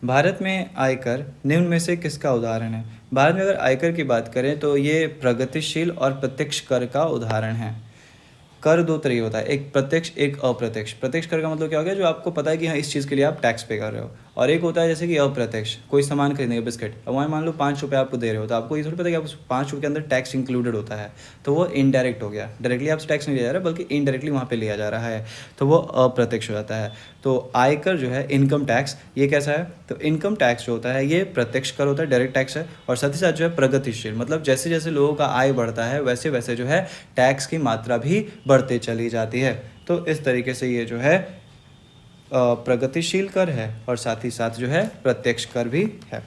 भारत में आयकर निम्न में से किसका उदाहरण है? भारत में अगर आयकर की बात करें तो ये प्रगतिशील और प्रत्यक्ष कर का उदाहरण है। कर 2 तरीके होता है, एक प्रत्यक्ष, एक अप्रत्यक्ष। प्रत्यक्ष कर का मतलब क्या हो गया, जो आपको पता है कि हाँ इस चीज़ के लिए आप टैक्स पे कर रहे हो, और एक होता है जैसे कि अप्रत्यक्ष, कोई सामान खरीदने का, बिस्किट, अब वहाँ मान लो 5 रुपये आपको दे रहे हो, तो आपको ये थोड़ी पता है कि आप 5 रुपये के अंदर टैक्स इंक्लूडेड होता है, तो वो इनडायरेक्ट हो गया। डायरेक्टली आपसे टैक्स नहीं लिया जा रहा बल्कि इनडायरेक्टली वहाँ पे लिया जा रहा है, तो वो अप्रत्यक्ष हो जाता है। तो आयकर जो है, इनकम टैक्स, ये कैसा है, तो इनकम टैक्स जो होता है ये प्रत्यक्ष कर होता है, डायरेक्ट टैक्स है, और साथ ही साथ जो है प्रगतिशील, मतलब जैसे जैसे लोगों का आय बढ़ता है वैसे वैसे जो है टैक्स की मात्रा भी बढ़ते चली जाती है। तो इस तरीके से ये जो है प्रगतिशील कर है और साथ ही साथ जो है प्रत्यक्ष कर भी है।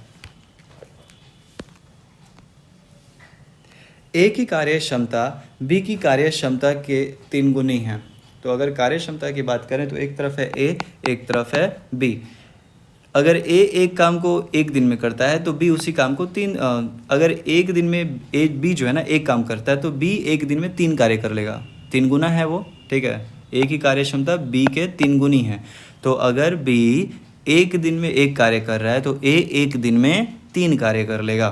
ए की कार्य क्षमता बी की कार्य क्षमता के 3 गुनी है। तो अगर कार्य क्षमता की बात करें तो एक तरफ है ए, एक तरफ है बी। अगर ए एक काम को 1 दिन में करता है तो बी उसी काम को अगर 1 दिन में बी जो है ना एक काम करता है तो बी 1 दिन में 3 कार्य कर लेगा। 3 गुना है वो, ठीक है। ए की कार्य क्षमता बी के 3 गुनी है। तो अगर बी 1 दिन में 1 कार्य कर रहा है तो ए 1 दिन में 3 कार्य कर लेगा।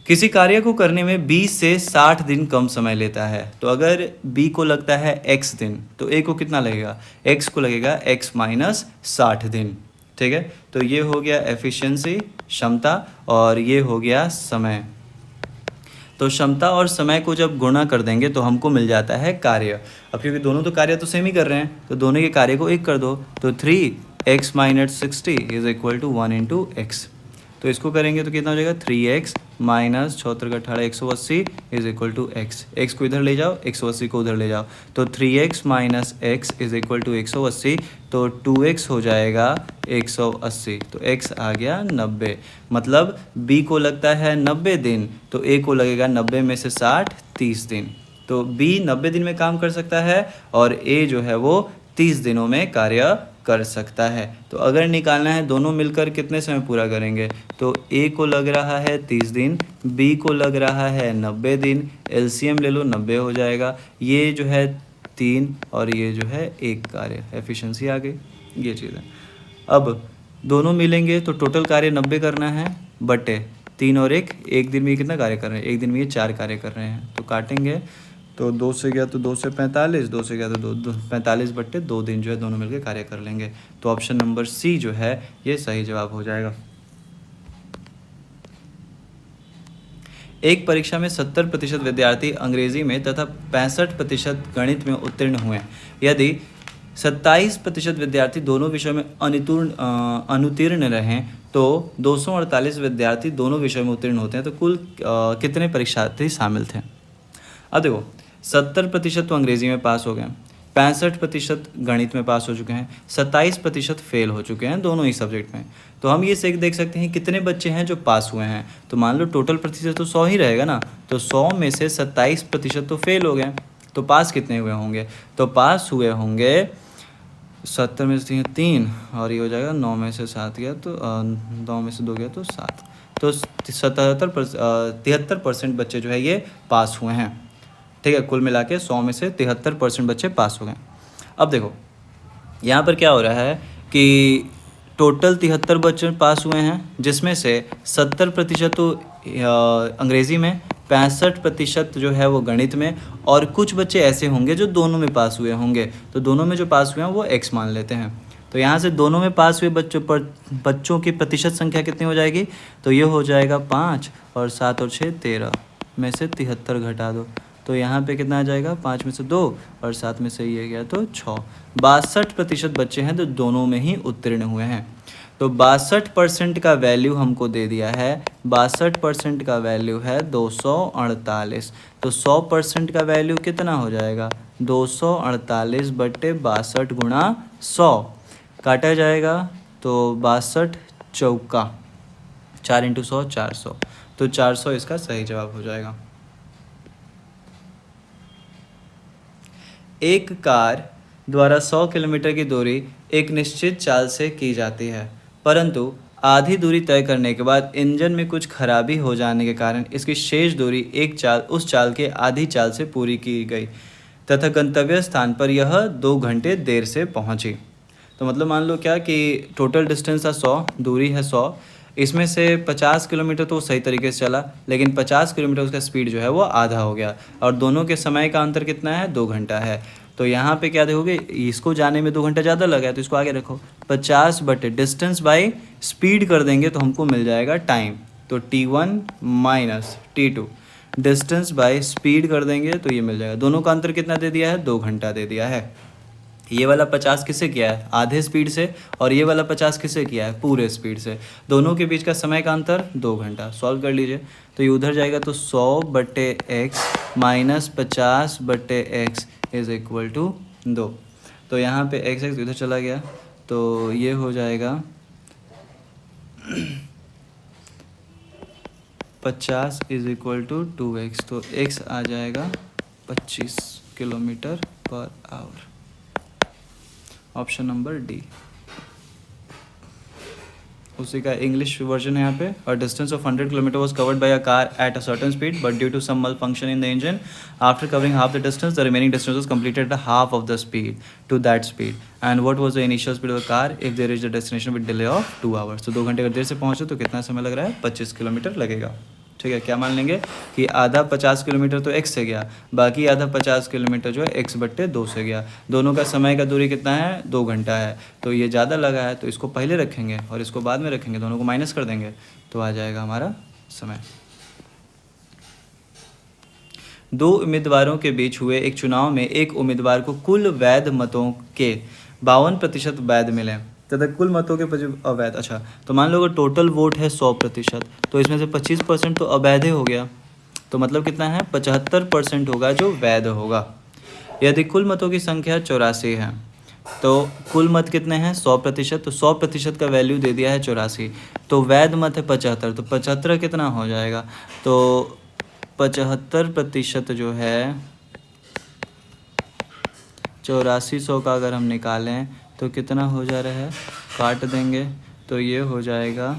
किसी कार्य को करने में 20 से 60 दिन कम समय लेता है। तो अगर बी को लगता है x दिन तो ए को कितना लगेगा, x को लगेगा x माइनस 60 दिन, ठीक है। तो ये हो गया एफिशिएंसी, क्षमता, और ये हो गया समय। तो क्षमता और समय को जब गुणा कर देंगे तो हमको मिल जाता है कार्य। अब क्योंकि दोनों तो कार्य तो सेम ही कर रहे हैं तो दोनों के कार्य को 1 कर दो, तो 3x minus 60 is equal to 1 into x. तो इसको करेंगे तो कितना हो जाएगा, 3x minus 76 180 is equal to x. X को इधर ले जाओ, 180 को उधर ले जाओ, तो 3x minus x is equal to 180, तो 2x हो जाएगा 180, तो x आ गया 90। मतलब b को लगता है 90 दिन तो a को लगेगा 90 में से 60 30 दिन। तो b 90 दिन में काम कर सकता है और a जो है वो 30 दिनों में कार्य कर सकता है। तो अगर निकालना है दोनों मिलकर कितने समय पूरा करेंगे, तो ए को लग रहा है 30 दिन, बी को लग रहा है 90 दिन, एलसीएम ले लो 90 हो जाएगा। ये जो है 3 और ये जो है 1 कार्य, एफिशिएंसी आ गई, ये चीज़ है। अब दोनों मिलेंगे तो टोटल कार्य 90 करना है बटे 3 और 1 दिन में ये कितना कार्य कर रहे हैं, 1 दिन में ये 4 कार्य कर रहे हैं। तो काटेंगे तो 2 से गया तो 2 से 45, 2 से गया तो 2 45 बट्टे 2 दिन जो है दोनों मिलकर कार्य कर लेंगे। तो ऑप्शन नंबर सी जो है ये सही जवाब हो जाएगा। एक परीक्षा में 70% विद्यार्थी अंग्रेजी में तथा 65% गणित में उत्तीर्ण हुए। यदि 27% विद्यार्थी दोनों विषयों में अनुत्तीर्ण रहें तो 248 विद्यार्थी दोनों विषयों में उत्तीर्ण होते हैं, तो कुल कितने परीक्षार्थी शामिल थे। अब देखो 70% तो अंग्रेजी में पास हो गए, 65% गणित में पास हो चुके हैं, 27% फेल हो चुके हैं दोनों ही सब्जेक्ट में। तो हम ये देख सकते हैं कितने बच्चे हैं जो पास हुए हैं। तो मान लो टोटल प्रतिशत तो 100 ही रहेगा ना, तो 100 में से 27% तो फेल हो गए, तो पास कितने हुए होंगे। तो पास हुए होंगे 70 में से 3 और ये हो जाएगा 9 में से 7 गया तो 9 में से 2 गया तो 7, तो 73% बच्चे जो है ये पास हुए हैं। ठीक है, कुल मिला के 100 में से 73% बच्चे पास हो गए। अब देखो यहाँ पर क्या हो रहा है कि टोटल 73 बच्चे पास हुए हैं, जिसमें से 70% तो अंग्रेज़ी में, 65% जो है वो गणित में, और कुछ बच्चे ऐसे होंगे जो दोनों में पास हुए होंगे। तो दोनों में जो पास हुए हैं वो x मान लेते हैं। तो यहाँ से दोनों में पास हुए बच्चों की प्रतिशत संख्या कितनी हो जाएगी, तो ये हो जाएगा 5 और 7 और 6 13 में से 73 घटा दो, तो यहाँ पे कितना आ जाएगा 5 में से 2 और 7 में से ये गया तो 6। 62% बच्चे हैं जो दोनों में ही उत्तीर्ण हुए हैं। तो 62% का वैल्यू हमको दे दिया है, 62% का वैल्यू है 248। तो 100% का वैल्यू कितना हो जाएगा 248 बट्टे 62 गुणा 100, काटा जाएगा तो 62 चौका 4 × 100 400, तो 400 इसका सही जवाब हो जाएगा। एक कार द्वारा 100 किलोमीटर की दूरी एक निश्चित चाल से की जाती है, परंतु आधी दूरी तय करने के बाद इंजन में कुछ खराबी हो जाने के कारण इसकी शेष दूरी उस चाल के आधी चाल से पूरी की गई तथा गंतव्य स्थान पर यह 2 घंटे देर से पहुंची। तो मतलब मान लो क्या कि टोटल डिस्टेंस था 100, दूरी है 100, इसमें से 50 किलोमीटर तो सही तरीके से चला, लेकिन 50 किलोमीटर उसका स्पीड जो है वो आधा हो गया, और दोनों के समय का अंतर कितना है 2 घंटा है। तो यहाँ पे क्या देखोगे, इसको जाने में 2 घंटा ज़्यादा लगा है तो इसको आगे रखो, 50 बटे डिस्टेंस बाई स्पीड कर देंगे तो हमको मिल जाएगा टाइम। तो T1 minus T2, distance by speed कर देंगे तो ये मिल जाएगा। दोनों का अंतर कितना दे दिया है 2 घंटा दे दिया है। ये वाला 50 किससे किया है आधे स्पीड से, और ये वाला 50 किससे किया है पूरे स्पीड से। दोनों के बीच का समय का अंतर 2 घंटा। सॉल्व कर लीजिए, तो ये उधर जाएगा तो 100 बटे एक्स माइनस 50 बटे एक्स इज इक्वल टू 2। तो यहाँ पे एक्स इधर चला गया तो ये हो जाएगा 50 इज इक्वल टू 2x, तो x आ जाएगा 25 kilometre per hour. Option number D. उसी का इंग्लिश वर्जन है यहाँ पे। और distance of 100 kilometre was covered by a car at a certain speed, but due to some malfunction in the engine after covering half the distance the remaining distance was completed at half of the speed to that speed, and what was the initial speed of the car if they reach the destination with delay of 2 hours. तो 2 घंटे अगर देर से पहुँचे तो कितना समय लग रहा है 25 किलोमीटर लगेगा। ठीक है, क्या मान लेंगे कि आधा 50 किलोमीटर तो x से गया, बाकी आधा 50 किलोमीटर जो है x बट्टे 2 से गया। दोनों का समय का दूरी कितना है 2 घंटा है, तो ये ज़्यादा लगा है तो इसको पहले रखेंगे और इसको बाद में रखेंगे, दोनों को माइनस कर देंगे तो आ जाएगा हमारा समय। 2 उम्मीदवारों के बीच हुए एक चुनाव में एक उम्मीदवार को कुल वैध मतों के 52% वैध मिले तथा कुल मतों के अवैध। अच्छा, तो मान लो अगर टोटल वोट है 100%, तो इसमें से 25% तो अवैध हो गया, तो मतलब कितना है 75% होगा जो वैध होगा। यदि कुल मतों की संख्या 84 है तो कुल मत कितने हैं 100%, तो 100% का वैल्यू दे दिया है 84, तो वैध मत है 75, तो 75 कितना हो जाएगा, तो 75% जो है 8400 का अगर हम निकालें तो कितना हो जा रहा है, काट देंगे तो ये हो जाएगा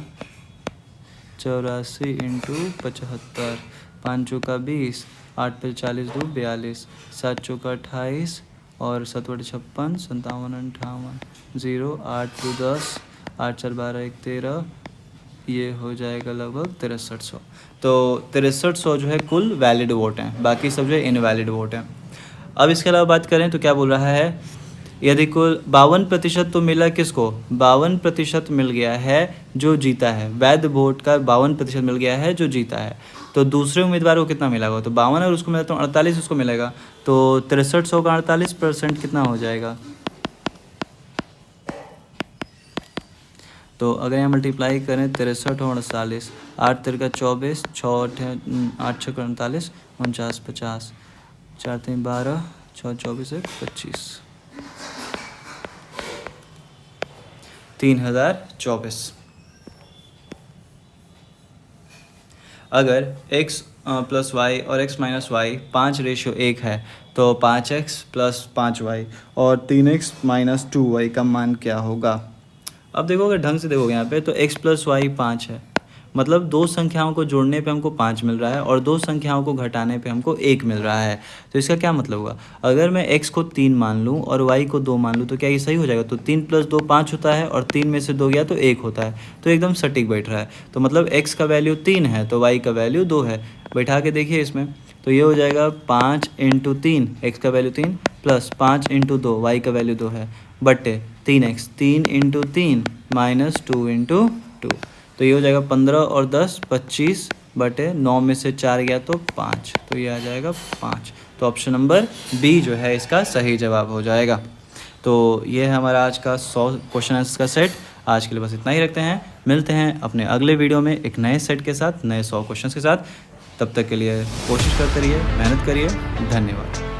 84 × 75, 5 चौका 20, 8 पे 40 2 42, 7 चौका 28 और 7 बटे 56 57 58 0 8 2 10 8 4 12 1 13, ये हो जाएगा लगभग 6300। तो 6300 जो है कुल वैलिड वोट हैं, बाकी सब जो है इनवैलिड वोट हैं। अब इसके अलावा बात करें तो क्या बोल रहा है, यदि कुल 52% तो मिला किसको, 52% मिल गया है जो जीता है, वैध वोट का 52% मिल गया है जो जीता है, तो दूसरे उम्मीदवार को कितना मिलेगा, तो 52 और उसको मिला तो 48 उसको मिलेगा, तो 6300 का 48% कितना हो जाएगा तो अगर यहाँ मल्टीप्लाई करें 63 और 48, 8 3 का 24, 8 6 48, 49 50, 4 3 12, 6 24 1 25, 3024। अगर x प्लस वाई और x माइनस वाई 5:1 है तो 5x प्लस 5y और 3x माइनस 2y का मान क्या होगा। अब देखो, अगर ढंग से देखोगे यहाँ पे तो x प्लस वाई 5 है, मतलब दो संख्याओं को जोड़ने पे हमको 5 मिल रहा है और दो संख्याओं को घटाने पे हमको 1 मिल रहा है। तो इसका क्या मतलब होगा, अगर मैं x को 3 मान लूँ और y को 2 मान लूँ तो क्या ये सही हो जाएगा। तो 3 + 2 5 होता है और 3 में से 2 गया तो 1 होता है, तो एकदम सटीक बैठ रहा है। तो मतलब x का वैल्यू 3 है तो y का वैल्यू 2 है। बैठा के देखिए इसमें, तो ये हो जाएगा 5 × 3, x का वैल्यू 3 प्लस 5 × 2, y का वैल्यू 2 है, बटे 3x, 3 × 3 माइनस 2 × 2, तो ये हो जाएगा 15 और 10 25, बटे 9 में से 4 गया तो 5, तो ये आ जाएगा 5। तो ऑप्शन नंबर बी जो है इसका सही जवाब हो जाएगा। तो ये है हमारा आज का 100 क्वेश्चन आंसर का सेट। आज के लिए बस इतना ही रखते हैं, मिलते हैं अपने अगले वीडियो में एक नए सेट के साथ, नए 100 क्वेश्चन के साथ। तब तक के लिए कोशिश करते रहिए, मेहनत करिए। धन्यवाद।